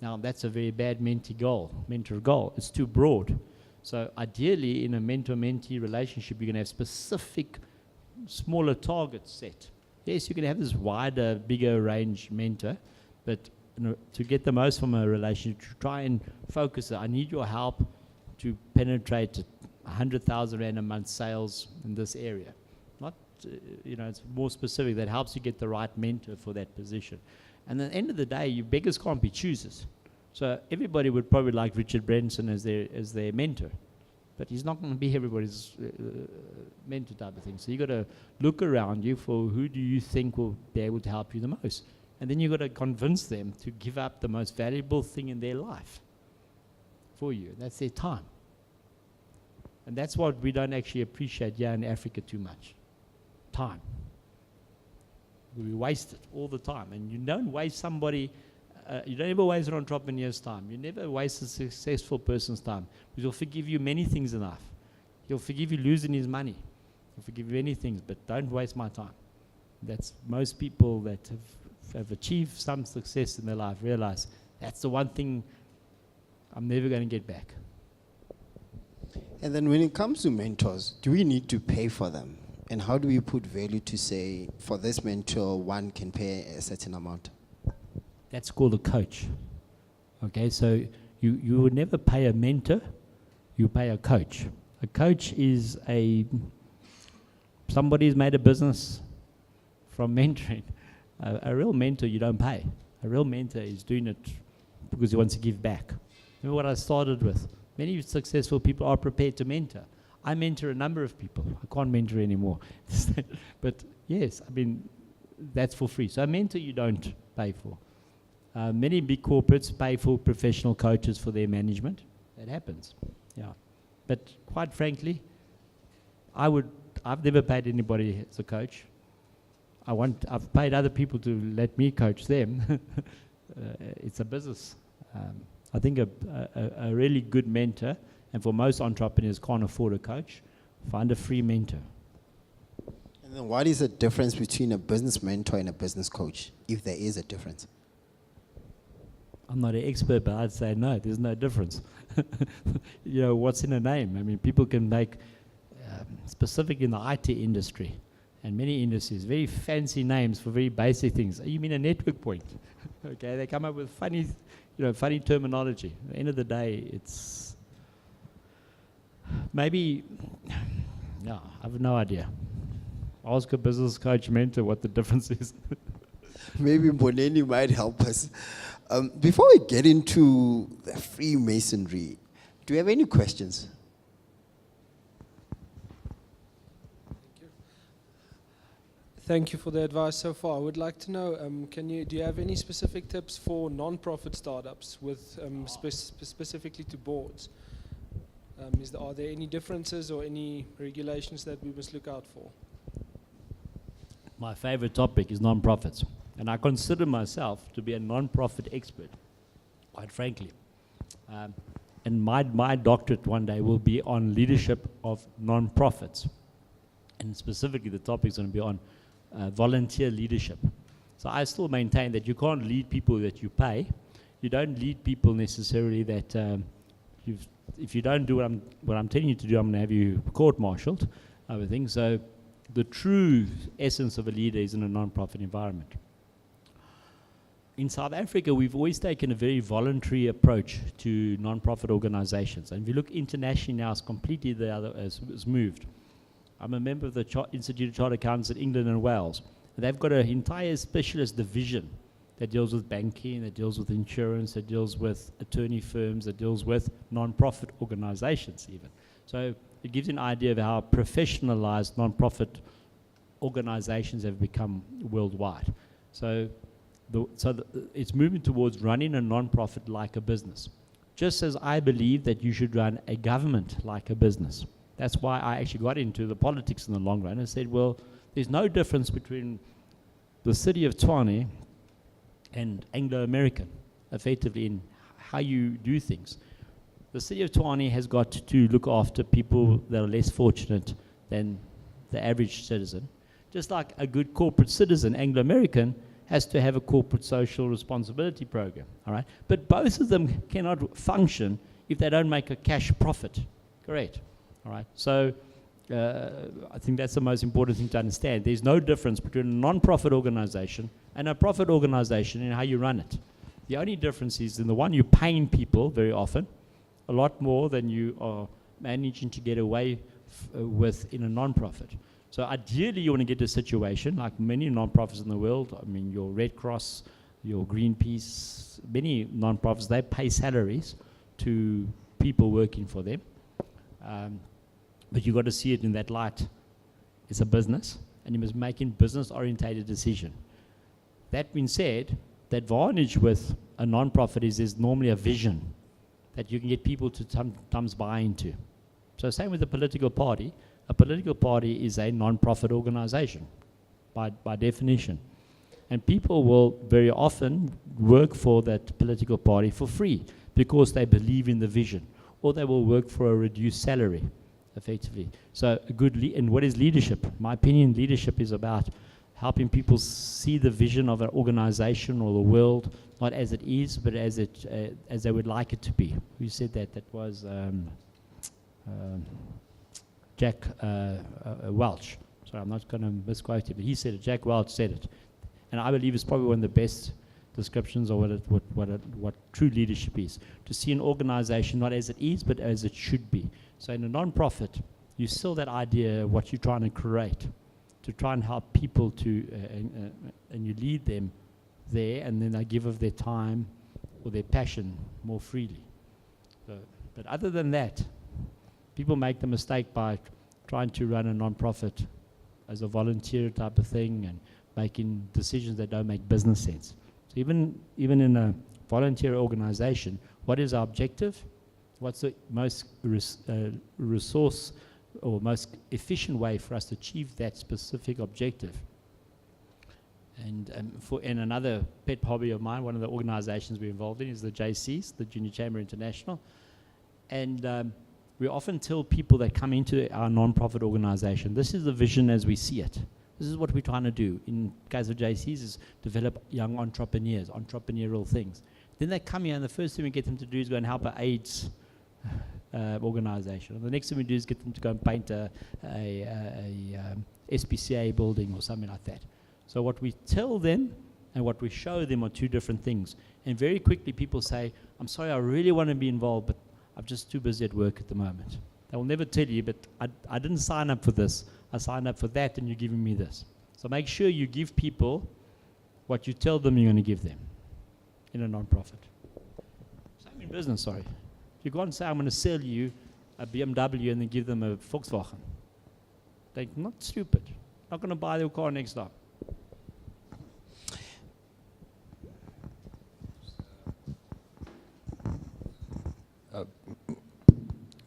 Speaker 2: Now, that's a very bad mentor goal. It's too broad. So ideally, in a mentor-mentee relationship, you're going to have specific, smaller targets set. Yes, you can have this wider, bigger range mentor, but to get the most from a relationship, to try and focus it. I need your help to penetrate 100,000 Rand a month sales in this area. Not it's more specific, that helps you get the right mentor for that position. And at the end of the day, you beggars can't be choosers. So everybody would probably like Richard Branson as their mentor, but he's not going to be everybody's mentor type of thing. So you got to look around you for who do you think will be able to help you the most. And then you got to convince them to give up the most valuable thing in their life for you. That's their time. And that's what we don't actually appreciate here in Africa too much. Time. We waste it all the time. And you don't waste somebody, you don't ever waste an entrepreneur's time. You never waste a successful person's time. Because he'll forgive you many things in life. He'll forgive you losing his money. He'll forgive you many things, but don't waste my time. That's most people that have achieved some success in their life realize that's the one thing I'm never going to get back.
Speaker 1: And then when it comes to mentors, do we need to pay for them? And how do we put value to say, for this mentor, one can pay a certain amount?
Speaker 2: That's called a coach. Okay, so you would never pay a mentor, you pay a coach. A coach is somebody who's made a business from mentoring. A real mentor you don't pay. A real mentor is doing it because he wants to give back. Remember what I started with? Many successful people are prepared to mentor. I mentor a number of people. I can't mentor anymore. But yes, I mean, that's for free. So a mentor you don't pay for. Many big corporates pay for professional coaches for their management. That happens. Yeah. But quite frankly, I've never paid anybody as a coach. I've paid other people to let me coach them. It's a business. I think a really good mentor, and for most entrepreneurs can't afford a coach, find a free mentor.
Speaker 1: And then what is the difference between a business mentor and a business coach, if there is a difference?
Speaker 2: I'm not an expert, but I'd say no, there's no difference. What's in a name? I mean, people can make, specific in the IT industry, and many industries, very fancy names for very basic things. You mean a network point? Okay, they come up with funny terminology. At the end of the day, it's maybe, no, I have no idea. Ask a business coach mentor what the difference is.
Speaker 1: Maybe Boneni might help us. Before we get into the Freemasonry, do you have any questions?
Speaker 4: Thank you for the advice so far. I would like to know, do you have any specific tips for non-profit startups with specifically to boards? Are there any differences or any regulations that we must look out for?
Speaker 2: My favorite topic is non-profits, and I consider myself to be a non-profit expert, quite frankly. And my doctorate one day will be on leadership of non-profits, and specifically the topic is going to be on volunteer leadership. So I still maintain that you can't lead people that you pay. You don't lead people necessarily that if you don't do what I'm telling you to do, I'm going to have you court-martialed, other things. So the true essence of a leader is in a non-profit environment. In South Africa, we've always taken a very voluntary approach to non-profit organizations. And if you look internationally now, it's completely the other, has moved. I'm a member of the Institute of Chartered Accountants in England and Wales. And they've got an entire specialist division that deals with banking, that deals with insurance, that deals with attorney firms, that deals with non-profit organizations even. So it gives you an idea of how professionalized non-profit organizations have become worldwide. So it's moving towards running a non-profit like a business. Just as I believe that you should run a government like a business. That's why I actually got into the politics in the long run and said, well, there's no difference between the city of Tshwane and Anglo-American, effectively, in how you do things. The city of Tshwane has got to look after people that are less fortunate than the average citizen. Just like a good corporate citizen, Anglo-American, has to have a corporate social responsibility program, all right? But both of them cannot function if they don't make a cash profit, correct? All right, so I think that's the most important thing to understand. There's no difference between a non-profit organization and a profit organization in how you run it. The only difference is in the one you're paying people very often, a lot more than you are managing to get away with in a non-profit. So ideally, you want to get a situation like many non-profits in the world. I mean, your Red Cross, your Greenpeace, many non-profits, they pay salaries to people working for them. But you've got to see it in that light. It's a business, and you must make a business-orientated decision. That being said, the advantage with a non-profit is there's normally a vision that you can get people to sometimes buy into. So same with a political party. A political party is a non-profit organization by definition. And people will very often work for that political party for free because they believe in the vision, or they will work for a reduced salary, effectively. So a good and what is leadership? In my opinion, leadership is about helping people see the vision of an organization or the world, not as it is, but as they would like it to be. Who said that? That was Jack Welch. Sorry, I'm not going to misquote him, but he said it. Jack Welch said it. And I believe it's probably one of the best descriptions of what true leadership is. To see an organization not as it is, but as it should be. So in a non-profit, you still that idea of what you're trying to create, to try and help people to, and you lead them there, and then they give of their time or their passion more freely. So, but other than that, people make the mistake by trying to run a non-profit as a volunteer type of thing and making decisions that don't make business sense. So even in a volunteer organization, what is our objective? What's the most resource or most efficient way for us to achieve that specific objective? And another pet hobby of mine, one of the organizations we're involved in is the JCs, the Junior Chamber International. And we often tell people that come into our non-profit organization, this is the vision as we see it. This is what we're trying to do. In case of JCs is develop young entrepreneurs, entrepreneurial things. Then they come here and the first thing we get them to do is go and help an AIDS organization. And the next thing we do is get them to go and paint a SPCA building or something like that. So what we tell them and what we show them are two different things. And very quickly people say, I'm sorry, I really want to be involved, but I'm just too busy at work at the moment. They will never tell you, but I didn't sign up for this. I signed up for that and you're giving me this. So make sure you give people what you tell them you're going to give them in a non-profit. Same in business, sorry. You go and say, I'm going to sell you a BMW and then give them a Volkswagen. They're not stupid. Not going to buy their car next time.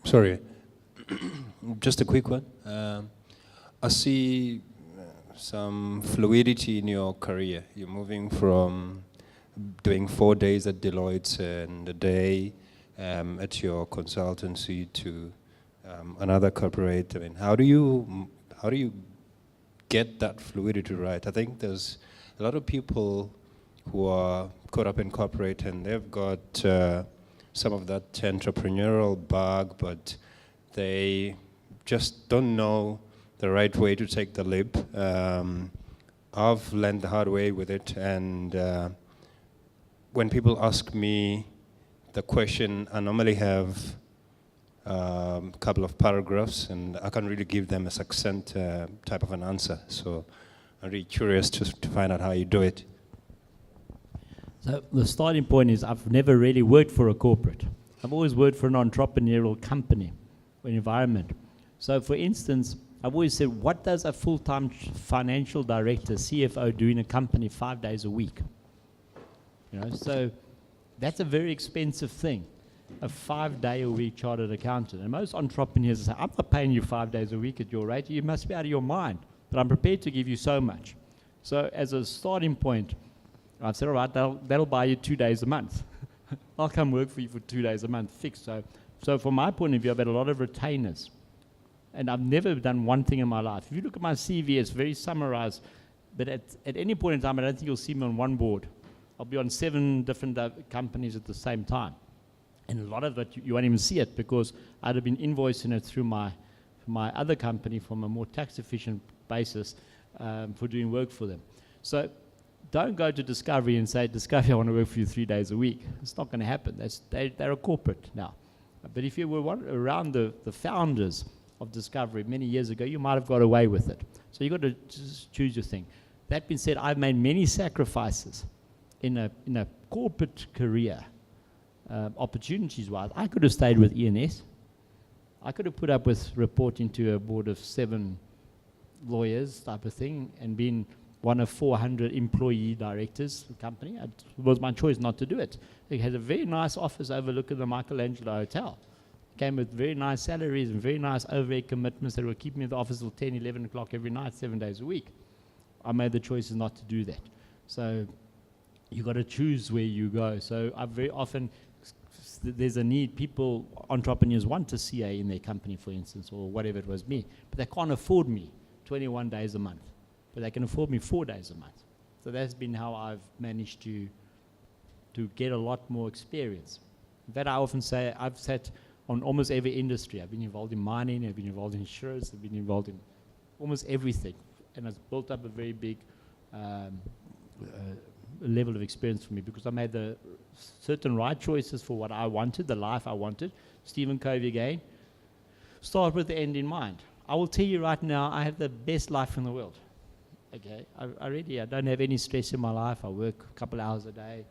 Speaker 5: Sorry, just a quick one. I see some fluidity in your career. You're moving from doing 4 days at Deloitte and a day at your consultancy to another corporate. I mean, how do you get that fluidity right? I think there's a lot of people who are caught up in corporate and they've got some of that entrepreneurial bug, but they just don't know the right way to take the leap. I've learned the hard way with it, and when people ask me the question, I normally have a couple of paragraphs, and I can't really give them a succinct type of an answer. So I'm really curious to find out how you do it.
Speaker 2: So the starting point is I've never really worked for a corporate. I've always worked for an entrepreneurial company or environment. So for instance, I've always said, what does a full-time financial director, CFO, do in a company 5 days a week? You know, so that's a very expensive thing, a 5-day-a-week chartered accountant. And most entrepreneurs say, I'm not paying you 5 days a week at your rate. You must be out of your mind. But I'm prepared to give you so much. So as a starting point, I've said, all right, that'll buy you 2 days a month. I'll come work for you for 2 days a month, fixed. So from my point of view, I've had a lot of retainers. And I've never done one thing in my life. If you look at my CV, it's very summarized. But at any point in time, I don't think you'll see me on one board. I'll be on 7 different companies at the same time. And a lot of it, you won't even see it because I'd have been invoicing it through my other company from a more tax-efficient basis for doing work for them. So don't go to Discovery and say, Discovery, I want to work for you 3 days a week. It's not going to happen. They're a corporate now. But if you were around the founders of discovery many years ago, you might have got away with it. So you've got to just choose your thing. That being said, I've made many sacrifices in a corporate career, opportunities-wise. I could have stayed with ENS. I could have put up with reporting to a board of 7 lawyers type of thing and been one of 400 employee directors of the company. It was my choice not to do it. It had a very nice office overlooking the Michelangelo Hotel. Came with very nice salaries and very nice overhead commitments that were keeping me in the office till 10, 11 o'clock every night, 7 days a week. I made the choices not to do that. So you got to choose where you go. So I very often, there's a need, people, entrepreneurs want a CA in their company, for instance, or whatever it was me, but they can't afford me 21 days a month, but they can afford me 4 days a month. So that's been how I've managed to get a lot more experience. That I often say, I've sat on almost every industry. I've been involved in mining, I've been involved in insurance, I've been involved in almost everything. And it's built up a very big level of experience for me because I made the certain right choices for what I wanted, the life I wanted. Stephen Covey again, start with the end in mind. I will tell you right now, I have the best life in the world. Okay, I don't have any stress in my life. I work a couple hours a day,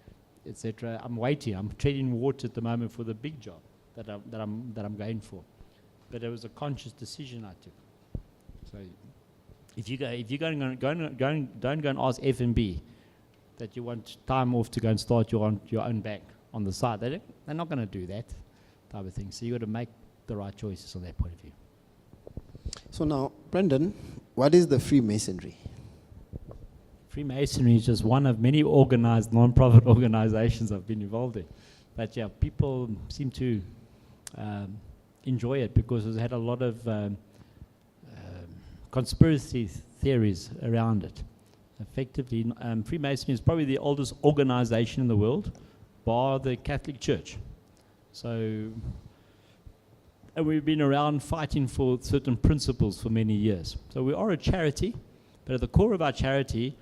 Speaker 2: etc. I'm waiting. I'm treading water at the moment for the big job that I'm going for. But it was a conscious decision I took. So if you don't go and ask F&B that you want time off to go and start your own bank on the side. They're not going to do that type of thing. So you got to make the right choices on that point of view.
Speaker 1: So now, Brandon, what is the Freemasonry?
Speaker 2: Freemasonry is just one of many organized non-profit organizations I've been involved in. But yeah, people seem to enjoy it because it's had a lot of conspiracy theories around it. Effectively, Freemasonry is probably the oldest organization in the world, bar the Catholic Church. So, and we've been around fighting for certain principles for many years. So we are a charity, but at the core of our charity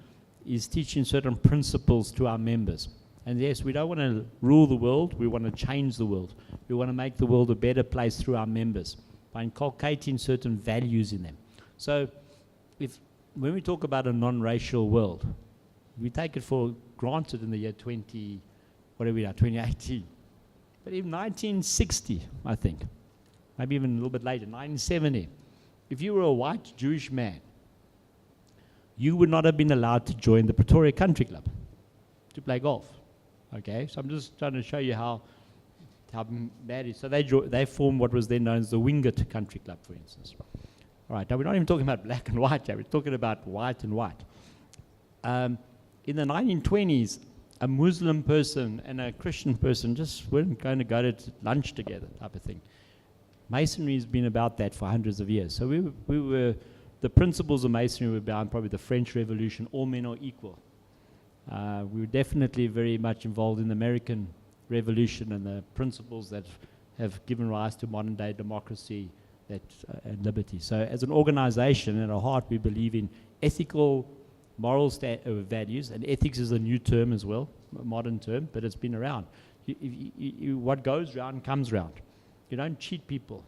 Speaker 2: is teaching certain principles to our members. And yes, we don't want to rule the world, we want to change the world. We want to make the world a better place through our members by inculcating certain values in them. So when we talk about a non-racial world, we take it for granted in the year 2018. But in 1960, I think, maybe even a little bit later, 1970, if you were a white Jewish man, you would not have been allowed to join the Pretoria Country Club to play golf. Okay, so I'm just trying to show you how bad it is. So they formed what was then known as the Wingate Country Club, for instance. All right, now we're not even talking about black and white here, we're talking about white and white. In the 1920s, a Muslim person and a Christian person just weren't going to go to lunch together type of thing. Masonry has been about that for hundreds of years. So we were the principles of Masonry were bound probably the French Revolution, all men are equal. We were definitely very much involved in the American Revolution and the principles that have given rise to modern day democracy and liberty. So as an organization, at our heart, we believe in ethical, moral values, and ethics is a new term as well, a modern term, but it's been around. What goes round comes round. You don't cheat people.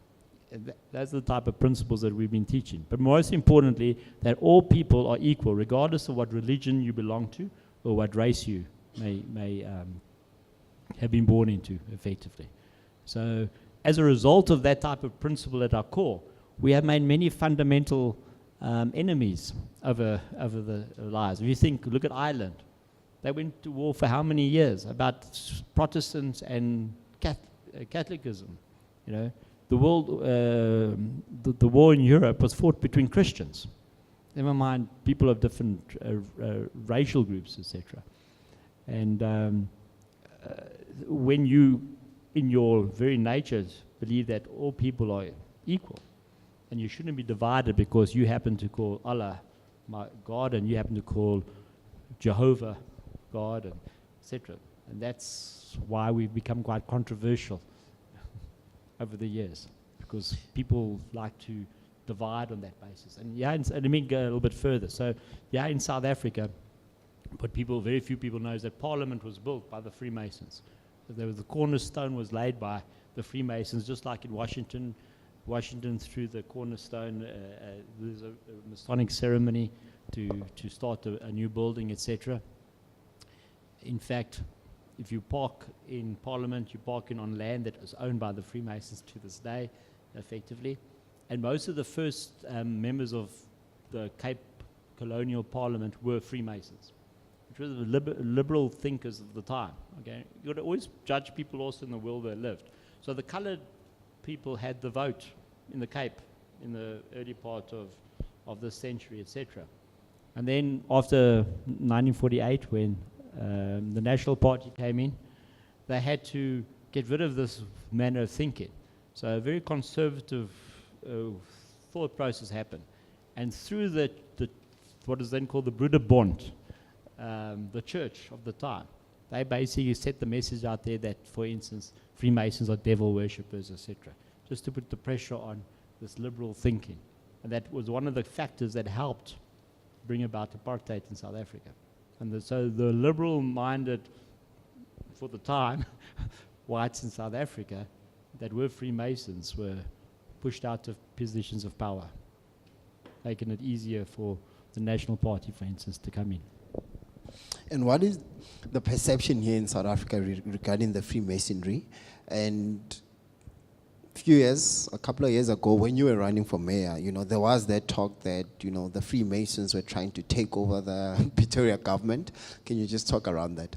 Speaker 2: That's the type of principles that we've been teaching. But most importantly, that all people are equal, regardless of what religion you belong to or what race you may have been born into, effectively. So as a result of that type of principle at our core, we have made many fundamental enemies over the lives. If you look at Ireland, they went to war for how many years? About Protestants and Catholicism. You know, the world, the war in Europe was fought between Christians. Never mind people of different racial groups, etc. And when you, in your very nature, believe that all people are equal, and you shouldn't be divided because you happen to call Allah my God and you happen to call Jehovah God, and etc. And that's why we've become quite controversial over the years, because people like to divide on that basis. And yeah, and let me go a little bit further. So yeah, in South Africa, what very few people know is that Parliament was built by the Freemasons. So the cornerstone was laid by the Freemasons, just like in Washington, Washington through the cornerstone. There's a Masonic ceremony to start a new building, etc. In fact, if you park in Parliament, you're parking on land that was owned by the Freemasons to this day, effectively. And most of the first members of the Cape Colonial Parliament were Freemasons, which were the liberal thinkers of the time. Okay, you got to always judge people also in the world they lived. So the coloured people had the vote in the Cape in the early part of this century, etc. And then after 1948, when the National Party came in, they had to get rid of this manner of thinking. So a very conservative thought process happened. And through the what is then called the Broederbond, the church of the time, they basically set the message out there that, for instance, Freemasons are devil worshippers, etc., just to put the pressure on this liberal thinking. And that was one of the factors that helped bring about apartheid in South Africa. And so the liberal-minded, for the time, whites in South Africa that were Freemasons were pushed out of positions of power, making it easier for the National Party, for instance, to come in.
Speaker 1: And what is the perception here in South Africa regarding the Freemasonry? And a couple of years ago, when you were running for mayor, there was that talk that, the Freemasons were trying to take over the Pretoria government. Can you just talk around that?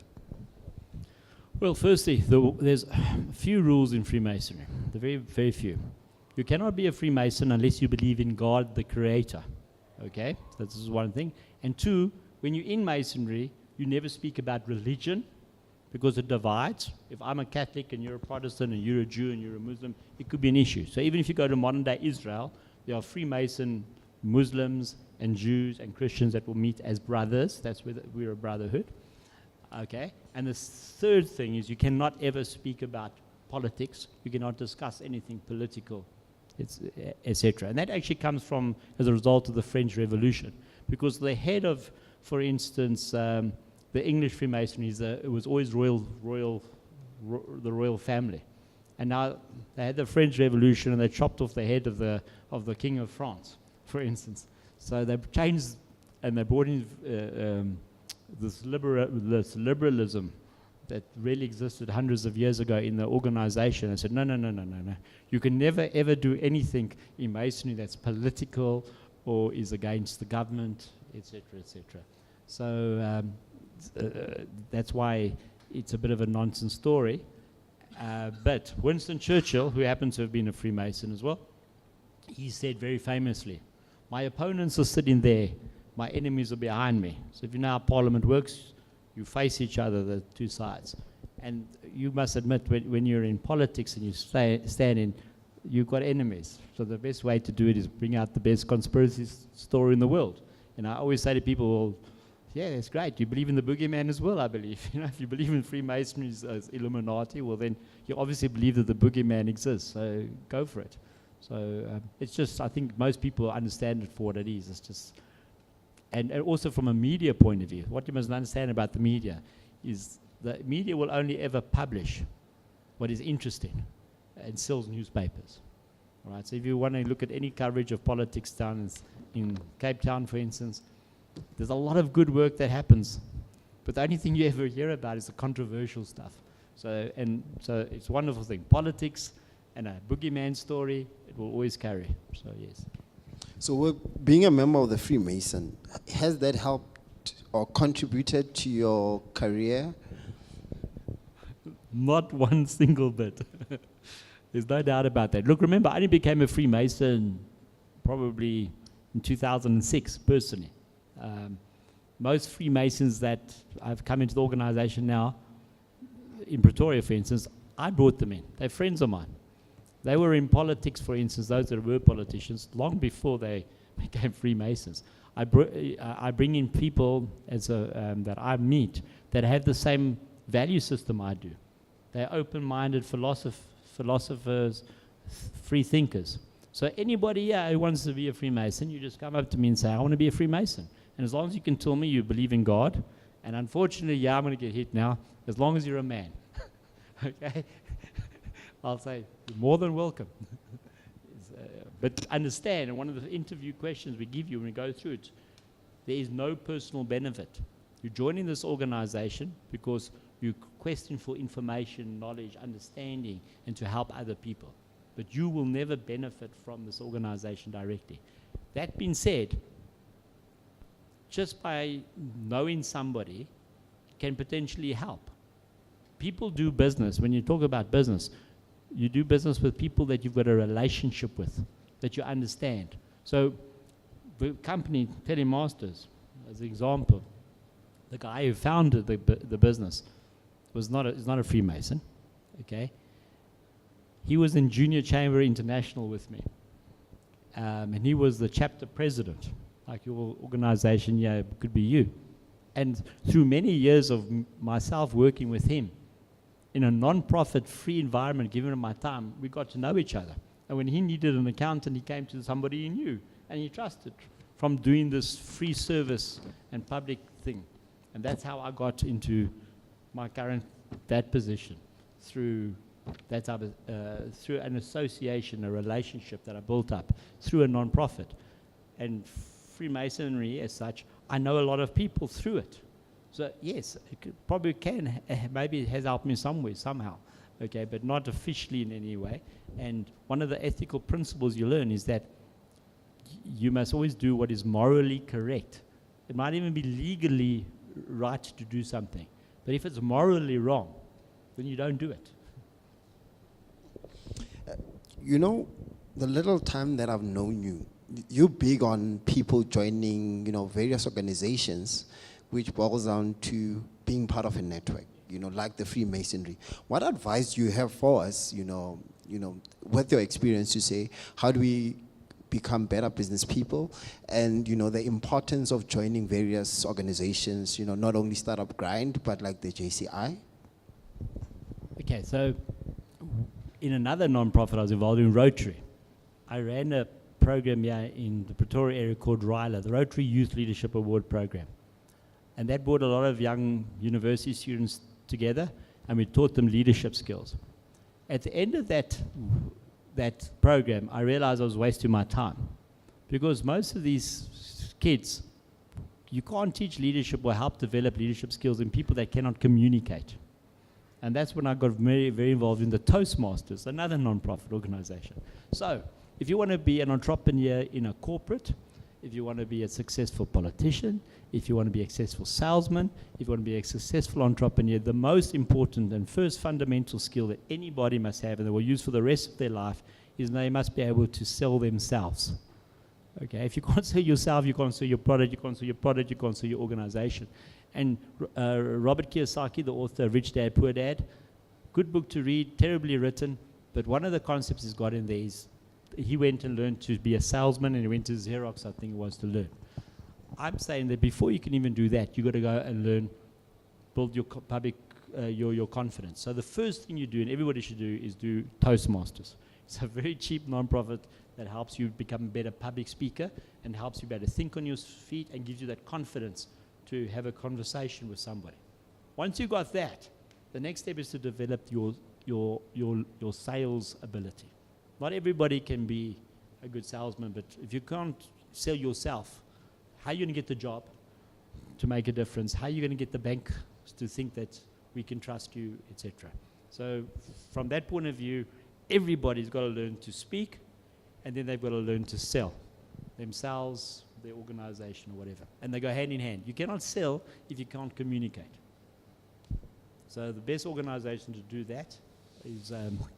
Speaker 2: Well, firstly, there's a few rules in Freemasonry, the very, very few. You cannot be a Freemason unless you believe in God, the Creator. Okay, this is one thing. And two, when you're in Masonry, you never speak about religion because it divides. If I'm a Catholic and you're a Protestant and you're a Jew and you're a Muslim, it could be an issue. So even if you go to modern-day Israel, there are Freemason Muslims and Jews and Christians that will meet as brothers. That's where we're a brotherhood. Okay, and the third thing is you cannot ever speak about politics. You cannot discuss anything political, etc. And that actually comes from as a result of the French Revolution, because the head of, for instance, the English Freemasonry it was always the royal family, and now they had the French Revolution and they chopped off the head of the King of France, for instance. So they changed and they brought in this liberalism that really existed hundreds of years ago in the organization. I said, no. You can never, ever do anything in Masonry that's political or is against the government, etc., etc. So that's why it's a bit of a nonsense story. But Winston Churchill, who happens to have been a Freemason as well, he said very famously, my opponents are sitting there, my enemies are behind me. So if you know how Parliament works, you face each other, the two sides. And you must admit, when you're in politics and you stand in, you've got enemies. So the best way to do it is bring out the best conspiracy story in the world. And I always say to people, well, yeah, that's great. You believe in the boogeyman as well, I believe. If you believe in Freemasonry as Illuminati, well then you obviously believe that the boogeyman exists. So go for it. So it's just, I think most people understand it for what it is. It's just, and also from a media point of view, what you must understand about the media is the media will only ever publish what is interesting and sells newspapers. All right. So if you want to look at any coverage of politics down in Cape Town, for instance, there's a lot of good work that happens, but the only thing you ever hear about is the controversial stuff. So it's a wonderful thing. Politics and a boogeyman story, it will always carry. So yes.
Speaker 1: So being a member of the Freemason, has that helped or contributed to your career?
Speaker 2: Not one single bit. There's no doubt about that. Look, remember, I only became a Freemason probably in 2006, personally. Most Freemasons that I've come into the organization now, in Pretoria, for instance, I brought them in. They're friends of mine. They were in politics, for instance, those that were politicians, long before they became Freemasons. I bring in people that I meet that have the same value system I do. They're open-minded philosophers, free thinkers. So anybody who wants to be a Freemason, you just come up to me and say, I want to be a Freemason. And as long as you can tell me you believe in God, and unfortunately, I'm going to get hit now, as long as you're a man, okay? I'll say, you're more than welcome. But understand, and one of the interview questions we give you when we go through it, there is no personal benefit. You're joining this organization because you question for information, knowledge, understanding, and to help other people. But you will never benefit from this organization directly. That being said, just by knowing somebody can potentially help. People do business. When you talk about business, you do business with people that you've got a relationship with, that you understand. So the company, Telemasters, as an example, the guy who founded the business is not a Freemason, okay? He was in Junior Chamber International with me. And he was the chapter president, like your organization, yeah, it could be you. And through many years of myself working with him, in a non-profit free environment, giving him my time, we got to know each other. And when he needed an accountant, he came to somebody he knew, and he trusted from doing this free service and public thing. And that's how I got into my that position, through that type of, through an association, a relationship that I built up through a non-profit. And Freemasonry as such, I know a lot of people through it. So yes, it probably can, maybe it has helped me some way, somehow, okay, but not officially in any way. And one of the ethical principles you learn is that you must always do what is morally correct. It might even be legally right to do something, but if it's morally wrong, then you don't do it.
Speaker 1: You know, the little time that I've known you, you're big on people joining, various organizations, which boils down to being part of a network, like the Freemasonry. What advice do you have for us, with your experience to say, how do we become better business people? And, the importance of joining various organizations, not only Startup Grind, but like the JCI?
Speaker 2: Okay, so in another non-profit I was involved in, Rotary. I ran a program here in the Pretoria area called RILA, the Rotary Youth Leadership Award Program. And that brought a lot of young university students together, and we taught them leadership skills. At the end of that program, I realized I was wasting my time, because most of these kids, you can't teach leadership or help develop leadership skills in people that cannot communicate. And that's when I got very, very involved in the Toastmasters, another non-profit organization. So if you want to be an entrepreneur in a corporate, if you want to be a successful politician, if you want to be a successful salesman, if you want to be a successful entrepreneur, the most important and first fundamental skill that anybody must have, and they will use for the rest of their life, is they must be able to sell themselves. Okay, if you can't sell yourself, you can't sell your product, you can't sell your product, you can't sell your organization. And Robert Kiyosaki, the author of Rich Dad, Poor Dad, good book to read, terribly written, but one of the concepts he's got in there is he went and learned to be a salesman, and he went to Xerox, I think it was, to learn. I'm saying that before you can even do that, you've got to go and learn, build your your confidence. So the first thing you do, and everybody should do, is do Toastmasters. It's a very cheap non-profit that helps you become a better public speaker and helps you better think on your feet and gives you that confidence to have a conversation with somebody. Once you got that, the next step is to develop your sales ability. Not everybody can be a good salesman, but if you can't sell yourself, how are you going to get the job to make a difference? How are you going to get the bank to think that we can trust you, etc.? So from that point of view, everybody's got to learn to speak, and then they've got to learn to sell themselves, their organization, or whatever. And they go hand in hand. You cannot sell if you can't communicate. So the best organization to do that is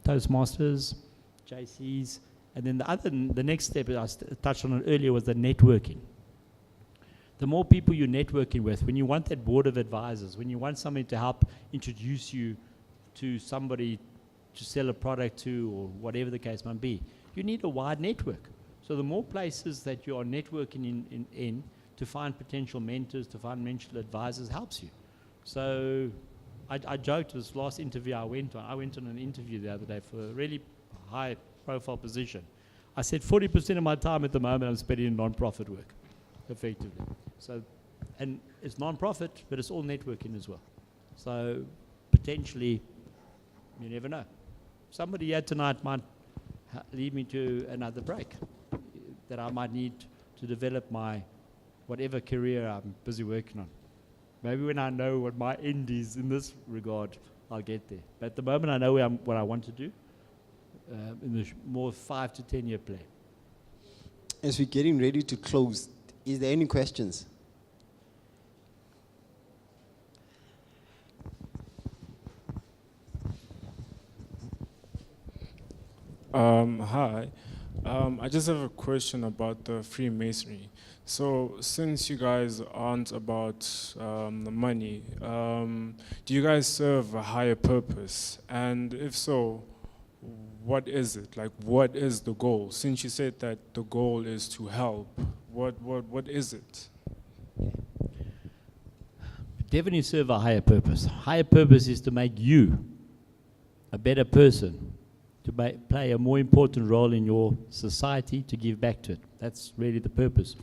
Speaker 2: Toastmasters, JCs, and then the next step I touched on it earlier was the networking. The more people you're networking with, when you want that board of advisors, when you want somebody to help introduce you to somebody to sell a product to, or whatever the case might be, you need a wide network. So the more places that you are networking in to find potential mentors, to find potential advisors, helps you. So I joked this last interview I went on an interview the other day for a really high profile position. I said 40% of my time at the moment I'm spending in non-profit work, effectively. So, and it's non-profit, but it's all networking as well. So potentially, you never know. Somebody here tonight might lead me to another break. that I might need to develop my whatever career I'm busy working on. Maybe when I know what my end is in this regard, I'll get there. But at the moment, I know what I want to do in the more 5 to 10 year plan.
Speaker 1: As we're getting ready to close, is there any questions?
Speaker 6: Hi. I just have a question about the Freemasonry. So, since you guys aren't about the money, do you guys serve a higher purpose? And if so, what is it? Like, what is the goal? Since you said that the goal is to help, what is it?
Speaker 2: Definitely serve a higher purpose. Higher purpose is to make you a better person, to play a more important role in your society, to give back to it. That's really the purpose.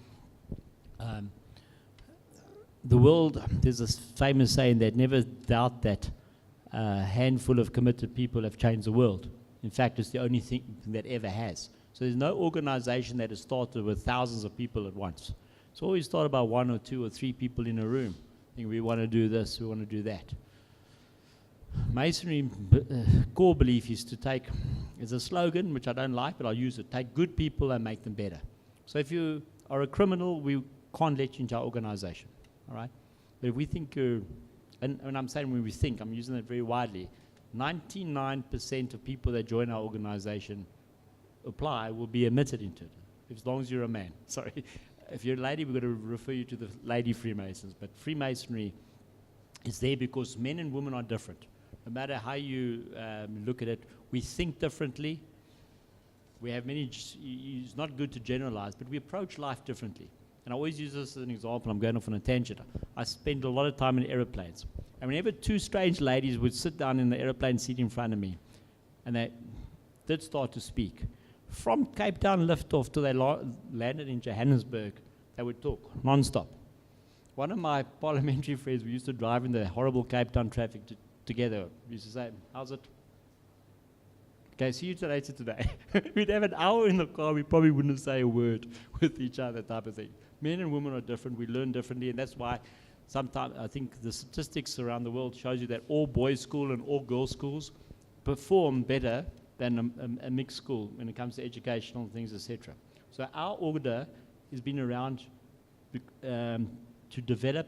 Speaker 2: The world, there's this famous saying that never doubt that a handful of committed people have changed the world. In fact, it's the only thing that ever has. So there's no organization that has started with thousands of people at once. It's always started by 1 or 2 or 3 people in a room. Think we want to do this, we want to do that. Masonry core belief is to take, it's a slogan which I don't like, but I'll use it, take good people and make them better. So if you are a criminal, we can't let you into our organization, all right? But if we think you're, and when I'm saying when we think, I'm using it very widely, 99% of people that join our organization apply will be admitted into it, as long as you're a man. Sorry. If you're a lady, we're going to refer you to the lady Freemasons. But Freemasonry is there because men and women are different. No matter how you look at it, we think differently. We have many, it's not good to generalize, but we approach life differently. And I always use this as an example. I'm going off on a tangent. I spend a lot of time in aeroplanes. And whenever 2 strange ladies would sit down in the aeroplane seat in front of me, and they did start to speak, from Cape Town liftoff till they landed in Johannesburg, they would talk non-stop. One of my parliamentary friends, we used to drive in the horrible Cape Town traffic together. We used to say, how's it? Okay, see you later today. We'd have an hour in the car, we probably wouldn't say a word with each other, type of thing. Men and women are different, we learn differently, and that's why sometimes I think the statistics around the world shows you that all boys' school and all girls' schools perform better than a mixed school when it comes to educational things, etc. So our order has been around to develop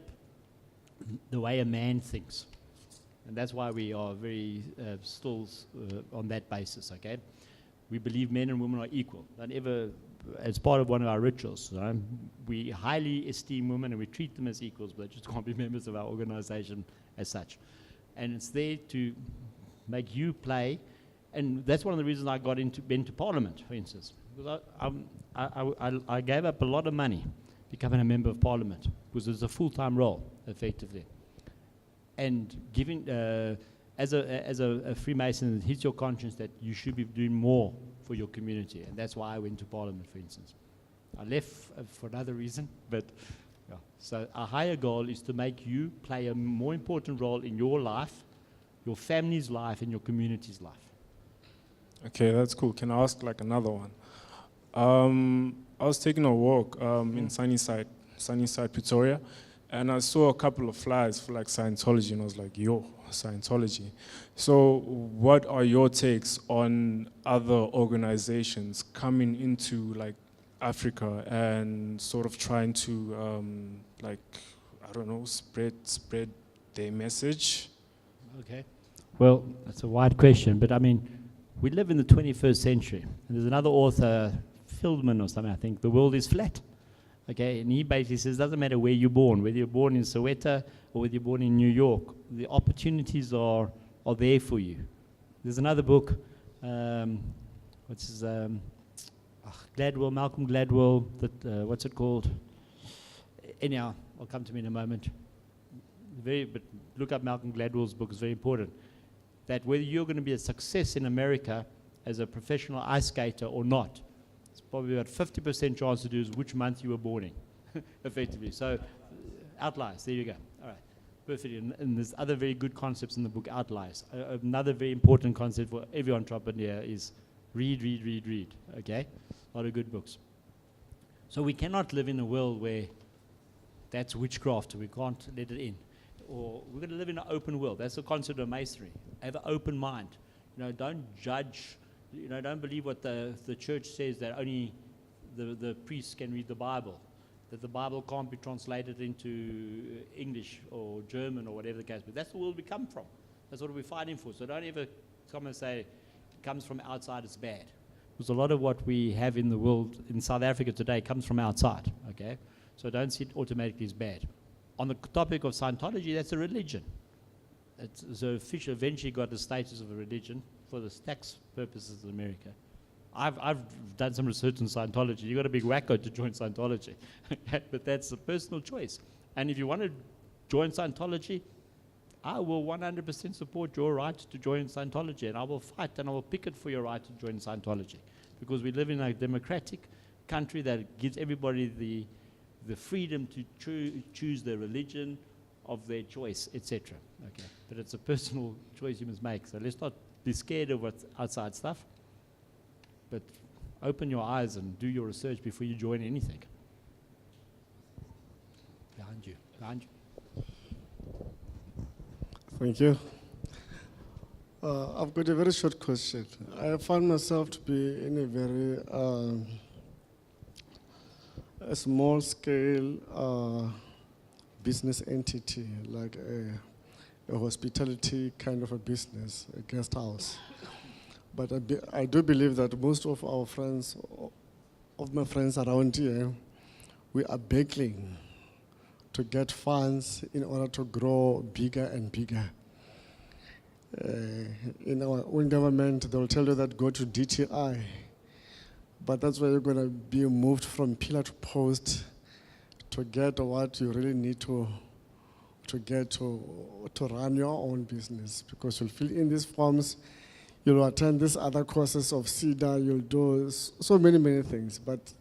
Speaker 2: the way a man thinks. And that's why we are very still on that basis, okay? We believe men and women are equal. Don't ever, as part of one of our rituals, we highly esteem women and we treat them as equals, but they just can't be members of our organization as such. And it's there to make you play. And that's one of the reasons I got into Parliament, for instance. Because I gave up a lot of money becoming a member of Parliament, because it's a full-time role, effectively. And giving, as a Freemason, it hits your conscience that you should be doing more for your community. And that's why I went to Parliament, for instance. I left for another reason, but yeah. So our higher goal is to make you play a more important role in your life, your family's life, and your community's life.
Speaker 6: Okay, that's cool. Can I ask like another one? I was taking a walk in Sunnyside, Pretoria, and I saw a couple of flyers for like Scientology, and I was like, yo, Scientology. So what are your takes on other organizations coming into like Africa and sort of trying to like, I don't know, spread their message?
Speaker 2: Okay. Well, that's a wide question, but I mean, we live in the 21st century. And there's another author, Feldman or something, I think, the world is flat. Okay, and he basically says, it doesn't matter where you're born, whether you're born in Soweto or whether you're born in New York, the opportunities are there for you. There's another book, what's his, Gladwell, Malcolm Gladwell, that, what's it called? Anyhow, I'll come to me in a moment. But look up Malcolm Gladwell's book, it's very important. That whether you're going to be a success in America as a professional ice skater or not, it's probably about 50% chance to do is which month you were born in, effectively. So, outliers, there you go. All right, perfect. And there's other very good concepts in the book, Outliers. Another very important concept for every entrepreneur is read, okay? A lot of good books. So we cannot live in a world where that's witchcraft, we can't let it in. Or we're going to live in an open world. That's the concept of Masonry. Have an open mind. Don't judge. Don't believe what the church says, that only the priests can read the Bible, that the Bible can't be translated into English or German or whatever the case. But that's the world we come from. That's what we're fighting for. So don't ever come and say it comes from outside, it's bad. Because a lot of what we have in the world, in South Africa today, comes from outside. Okay, so don't see it automatically as bad. On the topic of Scientology, that's a religion. So officially, eventually got the status of a religion for the tax purposes in America. I've done some research on Scientology. You've got to be wacko to join Scientology. But that's a personal choice. And if you want to join Scientology, I will 100% support your right to join Scientology. And I will fight and I will picket for your right to join Scientology. Because we live in a democratic country that gives everybody the freedom to choose the religion of their choice, etc. Okay, but it's a personal choice you must make. So let's not be scared of what's outside stuff, but open your eyes and do your research before you join anything. Behind you.
Speaker 7: Thank you. I've got a very short question. I found myself to be in a very a small scale business entity, like a hospitality kind of a business, a guest house. But I do believe that most of our friends, of my friends around here, we are begging to get funds in order to grow bigger and bigger. In our own government, they will tell you that go to DTI. But that's where you're going to be moved from pillar to post to get what you really need to get to run your own business. Because you'll fill in these forms, you'll attend these other courses of CEDA, you'll do so many things. But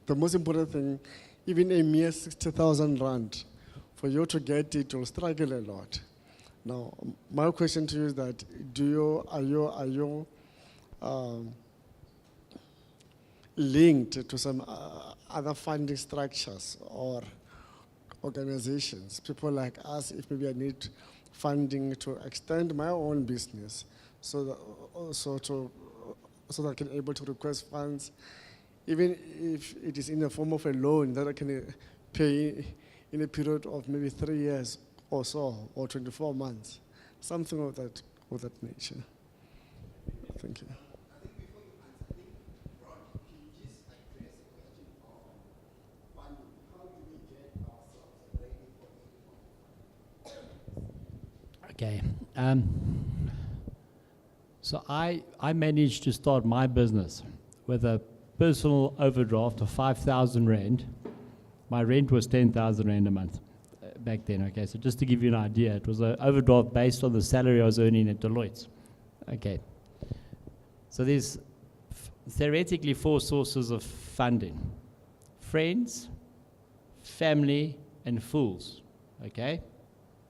Speaker 7: the most important thing, even a mere 60,000 rand, for you to get it, you'll struggle a lot. Now, my question to you is that, are you linked to some other funding structures or organizations, people like us, if maybe I need funding to extend my own business, so that I can able to request funds, even if it is in the form of a loan that I can pay in a period of maybe 3 years or so, or 24 months, something of that nature. Thank you.
Speaker 2: Okay. So I managed to start my business with a personal overdraft of 5,000 Rand. My rent was 10,000 Rand a month back then. Okay, so just to give you an idea, it was an overdraft based on the salary I was earning at Deloitte. Okay. So there's theoretically 4 sources of funding: friends, family, and fools. Okay?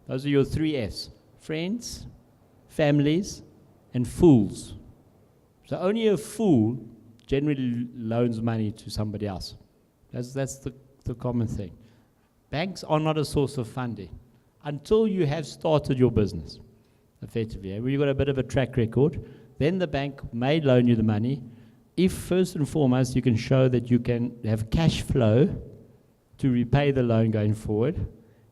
Speaker 2: Those are your 3 Fs. Friends, families, and fools. So only a fool generally loans money to somebody else. That's the common thing. Banks are not a source of funding until you have started your business, effectively. When you've got a bit of a track record, then the bank may loan you the money if, first and foremost, you can show that you can have cash flow to repay the loan going forward.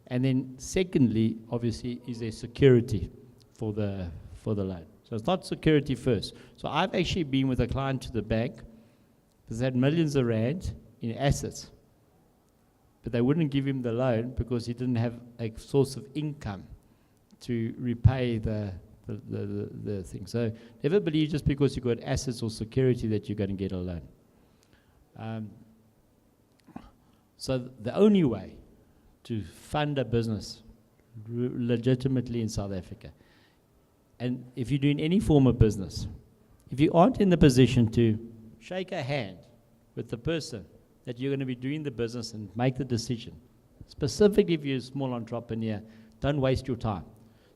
Speaker 2: And then secondly, obviously, is there security for the loan. So it's not security first. So I've actually been with a client to the bank that's had millions of rand in assets, but they wouldn't give him the loan because he didn't have a source of income to repay the thing. So never believe just because you've got assets or security that you're going to get a loan. So the only way to fund a business legitimately in South Africa, and if you're doing any form of business, if you aren't in the position to shake a hand with the person that you're going to be doing the business and make the decision, specifically if you're a small entrepreneur, don't waste your time.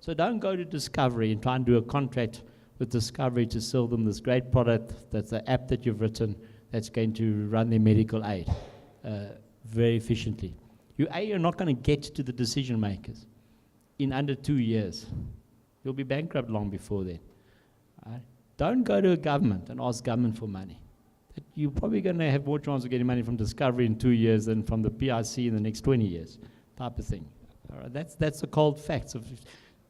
Speaker 2: So don't go to Discovery and try and do a contract with Discovery to sell them this great product that's the app that you've written that's going to run their medical aid. very efficiently. You're not going to get to the decision makers in under 2 years. You'll be bankrupt long before then. Don't go to a government and ask government for money. You're probably going to have more chance of getting money from Discovery in 2 years than from the PIC in the next 20 years, type of thing. All right, that's the cold facts of.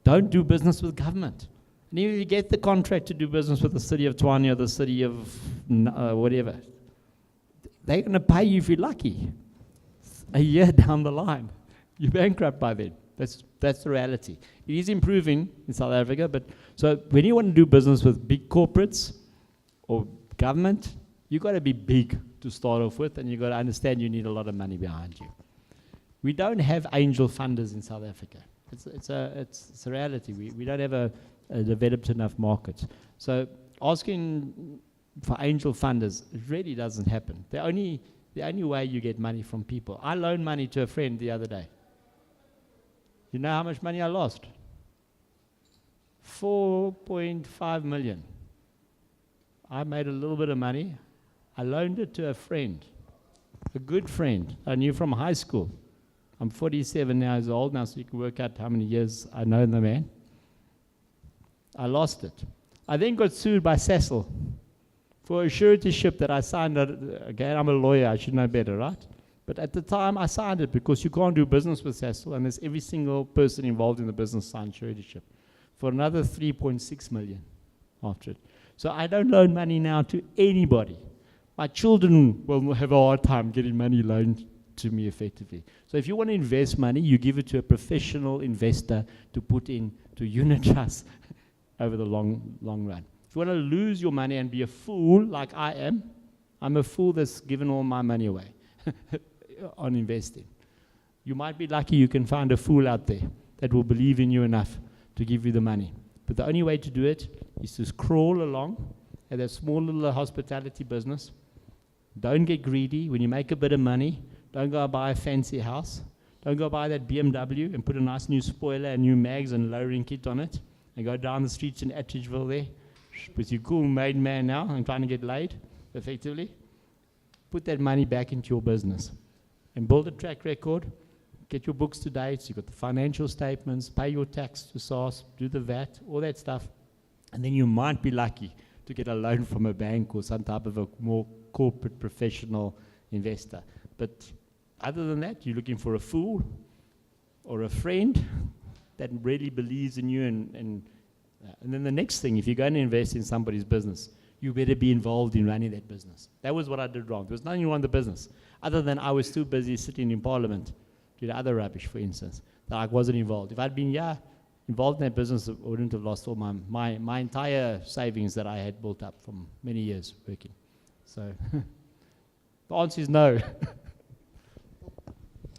Speaker 2: Don't do business with government. And even if you get the contract to do business with the city of Tshwane or the city of whatever, they're going to pay you if you're lucky. A year down the line, you're bankrupt by then. That's the reality. It is improving in South Africa, but so when you want to do business with big corporates or government, you've got to be big to start off with, and you've got to understand you need a lot of money behind you. We don't have angel funders in South Africa. It's a reality. We don't have a developed enough market. So asking for angel funders, it really doesn't happen. The only way you get money from people. I loaned money to a friend the other day. You know how much money I lost? 4.5 million. I made a little bit of money. I loaned it to a friend, a good friend I knew from high school. I'm 47 years old now, so you can work out how many years I know the man. I lost it. I then got sued by Cecil for a suretyship that I signed. Again, I'm a lawyer, I should know better, right? But at the time, I signed it because you can't do business with Cecil unless every single person involved in the business signed suretyship for another 3.6 million after it. So I don't loan money now to anybody. My children will have a hard time getting money loaned to me effectively. So if you want to invest money, you give it to a professional investor to put into unit trust over the long run. If you want to lose your money and be a fool like I am, I'm a fool that's given all my money away on investing. You might be lucky you can find a fool out there that will believe in you enough to give you the money. But the only way to do it is to crawl along at a small little hospitality business. Don't get greedy. When you make a bit of money, don't go buy a fancy house. Don't go buy that BMW and put a nice new spoiler and new mags and lowering kit on it and go down the streets in Atteridgeville there with your cool made man now and trying to get laid effectively. Put that money back into your business and build a track record. Get your books to date. You've got the financial statements, pay your tax to SARS, do the VAT, all that stuff. And then you might be lucky to get a loan from a bank or some type of a more corporate professional investor. But other than that, you're looking for a fool or a friend that really believes in you. And then the next thing, if you're going to invest in somebody's business, you better be involved in running that business. That was what I did wrong. There was nothing wrong with the business, other than I was too busy sitting in Parliament doing other rubbish, for instance, that I wasn't involved. If I'd been involved in that business, I wouldn't have lost all my entire savings that I had built up from many years working. So the answer is no.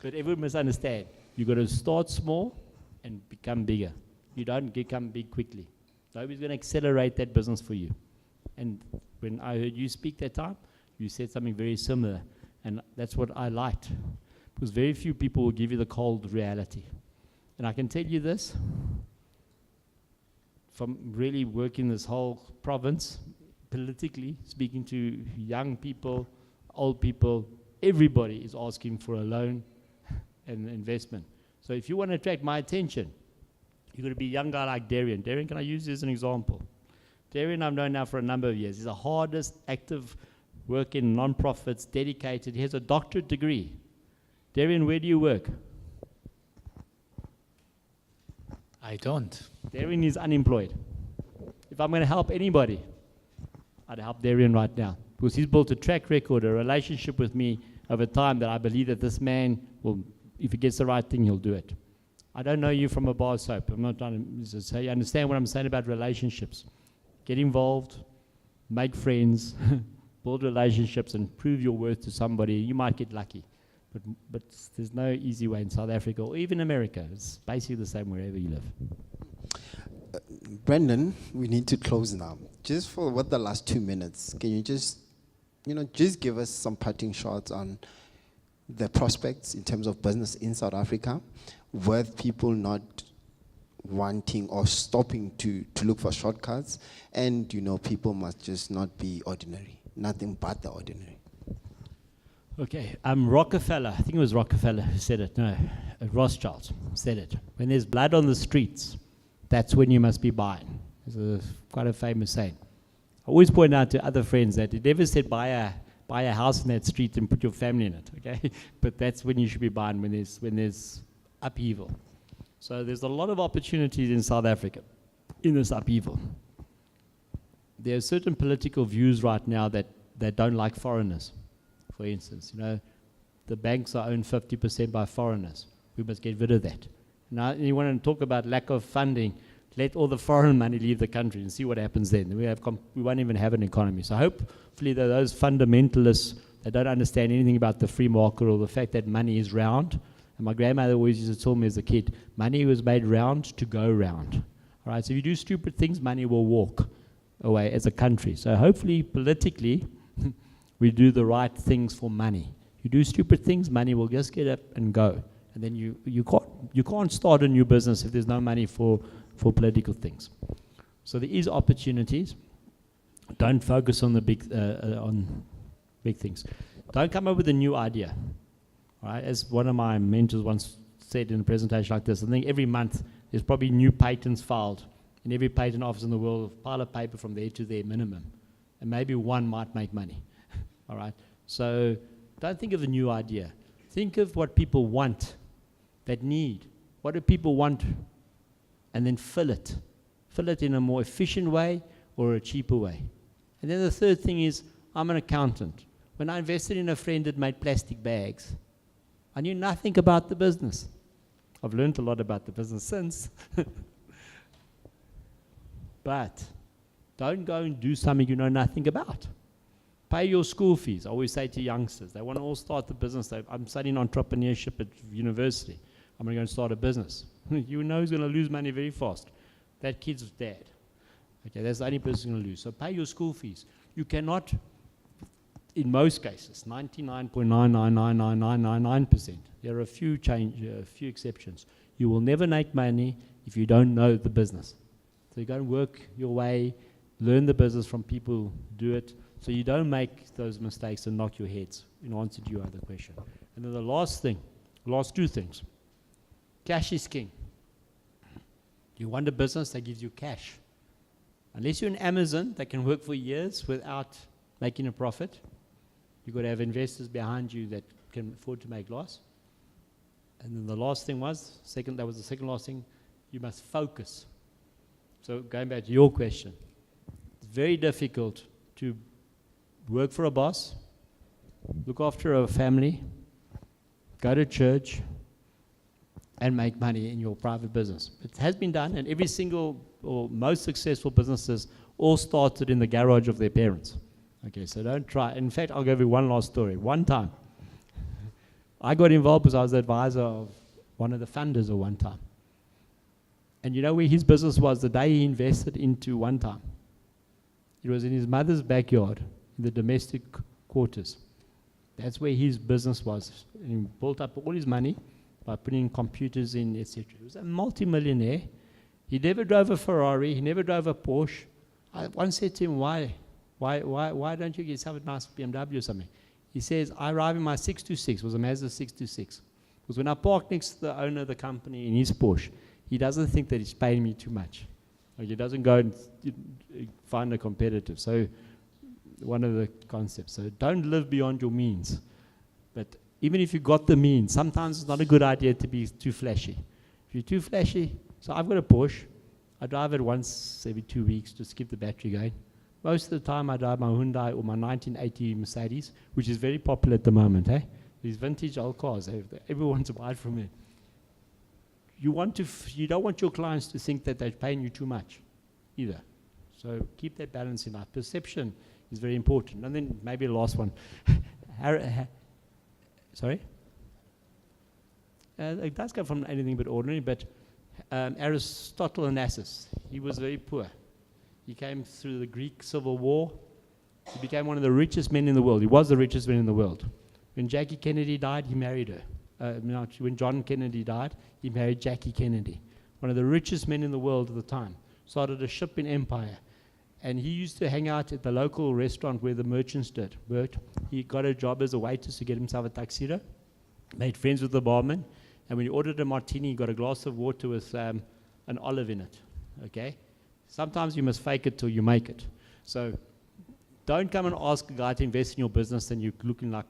Speaker 2: But everyone must understand, you've got to start small and become bigger. You don't become big quickly. Nobody's going to accelerate that business for you. And when I heard you speak that time, you said something very similar. And that's what I liked. Because very few people will give you the cold reality. And I can tell you this, from really working this whole province, politically, speaking to young people, old people, everybody is asking for a loan and investment. So if you want to attract my attention, you've got to be a young guy like Darian. Darian, can I use you as an example? Darian I've known now for a number of years. He's the hardest active work in non-profits, dedicated. He has a doctorate degree. Darian, where do you work?
Speaker 8: I don't.
Speaker 2: Darian is unemployed. If I'm going to help anybody, I'd help Darian right now. Because he's built a track record, a relationship with me over time that I believe that this man will, if he gets the right thing, he'll do it. I don't know you from a bar soap. I'm not trying to say, you understand what I'm saying about relationships. Get involved, make friends, build relationships, and prove your worth to somebody. You might get lucky. But there's no easy way in South Africa or even America. It's basically the same wherever you live.
Speaker 1: Brandon, we need to close now. Just for the last 2 minutes, can you just give us some parting shots on the prospects in terms of business in South Africa, with people not wanting or stopping to look for shortcuts, and people must just not be ordinary, nothing but the ordinary.
Speaker 2: Okay, Rockefeller, I think it was Rockefeller who said it, no, Rothschild said it. When there's blood on the streets, that's when you must be buying. It's quite a famous saying. I always point out to other friends that it never said buy a house in that street and put your family in it, okay? But that's when you should be buying, when there's upheaval. So there's a lot of opportunities in South Africa in this upheaval. There are certain political views right now that don't like foreigners. For instance, the banks are owned 50% by foreigners. We must get rid of that. Now, you want to talk about lack of funding, let all the foreign money leave the country and see what happens then. We won't even have an economy. So hopefully those fundamentalists that don't understand anything about the free market or the fact that money is round, and my grandmother always used to tell me as a kid, money was made round to go round. All right, so if you do stupid things, money will walk away as a country. So hopefully politically, we do the right things for money. You do stupid things, money will just get up and go. And then you can't start a new business if there's no money for political things. So there is opportunities. Don't focus on the big things. Don't come up with a new idea. All right? As one of my mentors once said in a presentation like this, I think every month there's probably new patents filed in every patent office in the world, a pile of paper from there to there minimum. And maybe one might make money. All right? So don't think of a new idea. Think of what people want, that need. What do people want? And then fill it. Fill it in a more efficient way or a cheaper way. And then the third thing is, I'm an accountant. When I invested in a friend that made plastic bags, I knew nothing about the business. I've learned a lot about the business since. But don't go and do something you know nothing about. Pay your school fees. I always say to youngsters, they want to all start the business. I'm studying entrepreneurship at university. I'm going to go and start a business. You know who's going to lose money very fast. That kid's dad. Okay, that's the only person who's going to lose. So pay your school fees. You cannot, in most cases, 99.9999999%. There are a few exceptions. You will never make money if you don't know the business. So you go and work your way, learn the business from people who do it, so you don't make those mistakes and knock your heads in answer to your other question. And then the last two things. Cash is king. You want a business that gives you cash. Unless you're in Amazon that can work for years without making a profit, you've got to have investors behind you that can afford to make loss. And then the last thing was, that was the second last thing, you must focus. So going back to your question, it's very difficult to work for a boss, look after a family, go to church, and make money in your private business. It has been done, and every single or most successful businesses all started in the garage of their parents. Okay, so don't try. In fact, I'll give you one last story. One time, I got involved because I was the advisor of one of the funders at one time. And you know where his business was the day he invested into one time? It was in his mother's backyard, in the domestic quarters. That's where his business was. And he built up all his money by putting computers in, etc. He was a multi-millionaire. He never drove a Ferrari. He never drove a Porsche. I once said to him, why don't you get yourself a nice BMW or something? He says, I arrive in my 626. It was a Mazda 626. Because when I park next to the owner of the company in his Porsche, he doesn't think that he's paying me too much. Like he doesn't go and find a competitor. So one of the concepts. So don't live beyond your means. But even if you got the means, sometimes it's not a good idea to be too flashy. If you're too flashy, so I've got a Porsche. I drive it once every 2 weeks just to keep the battery going. Most of the time I drive my Hyundai or my 1980 Mercedes, which is very popular at the moment. These vintage old cars, everyone's buying from me. You don't want your clients to think that they're paying you too much either. So keep that balance in life. Perception is very important. And then maybe the last one. Sorry? It does come from anything but ordinary, but Aristotle Onassis, he was very poor. He came through the Greek Civil War. He became one of the richest men in the world. He was the richest man in the world. When Jackie Kennedy died, he married her. When John Kennedy died, he married Jackie Kennedy, one of the richest men in the world at the time. Started a shipping empire. And he used to hang out at the local restaurant where the merchants worked. He got a job as a waitress to get himself a tuxedo, made friends with the barman, and when he ordered a martini, he got a glass of water with an olive in it, okay? Sometimes you must fake it till you make it. So don't come and ask a guy to invest in your business and you're looking like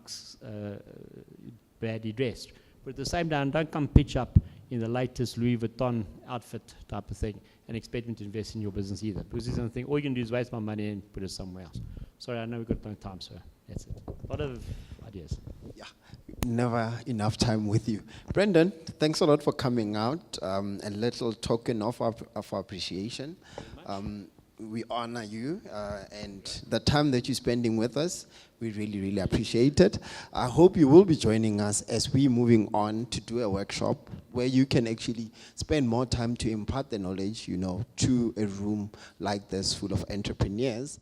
Speaker 2: badly dressed. But at the same time, don't come pitch up in the latest Louis Vuitton outfit type of thing and expect me to invest in your business either. Because he's going to think, all you can do is waste my money and put it somewhere else. Sorry, I know we've got no time, so that's it. A lot of ideas.
Speaker 1: Yeah, never enough time with you. Brandon, thanks a lot for coming out. A little token of our appreciation. We honor you and the time that you're spending with us. We really, really appreciate it. I hope you will be joining us as we're moving on to do a workshop where you can actually spend more time to impart the knowledge, to a room like this full of entrepreneurs.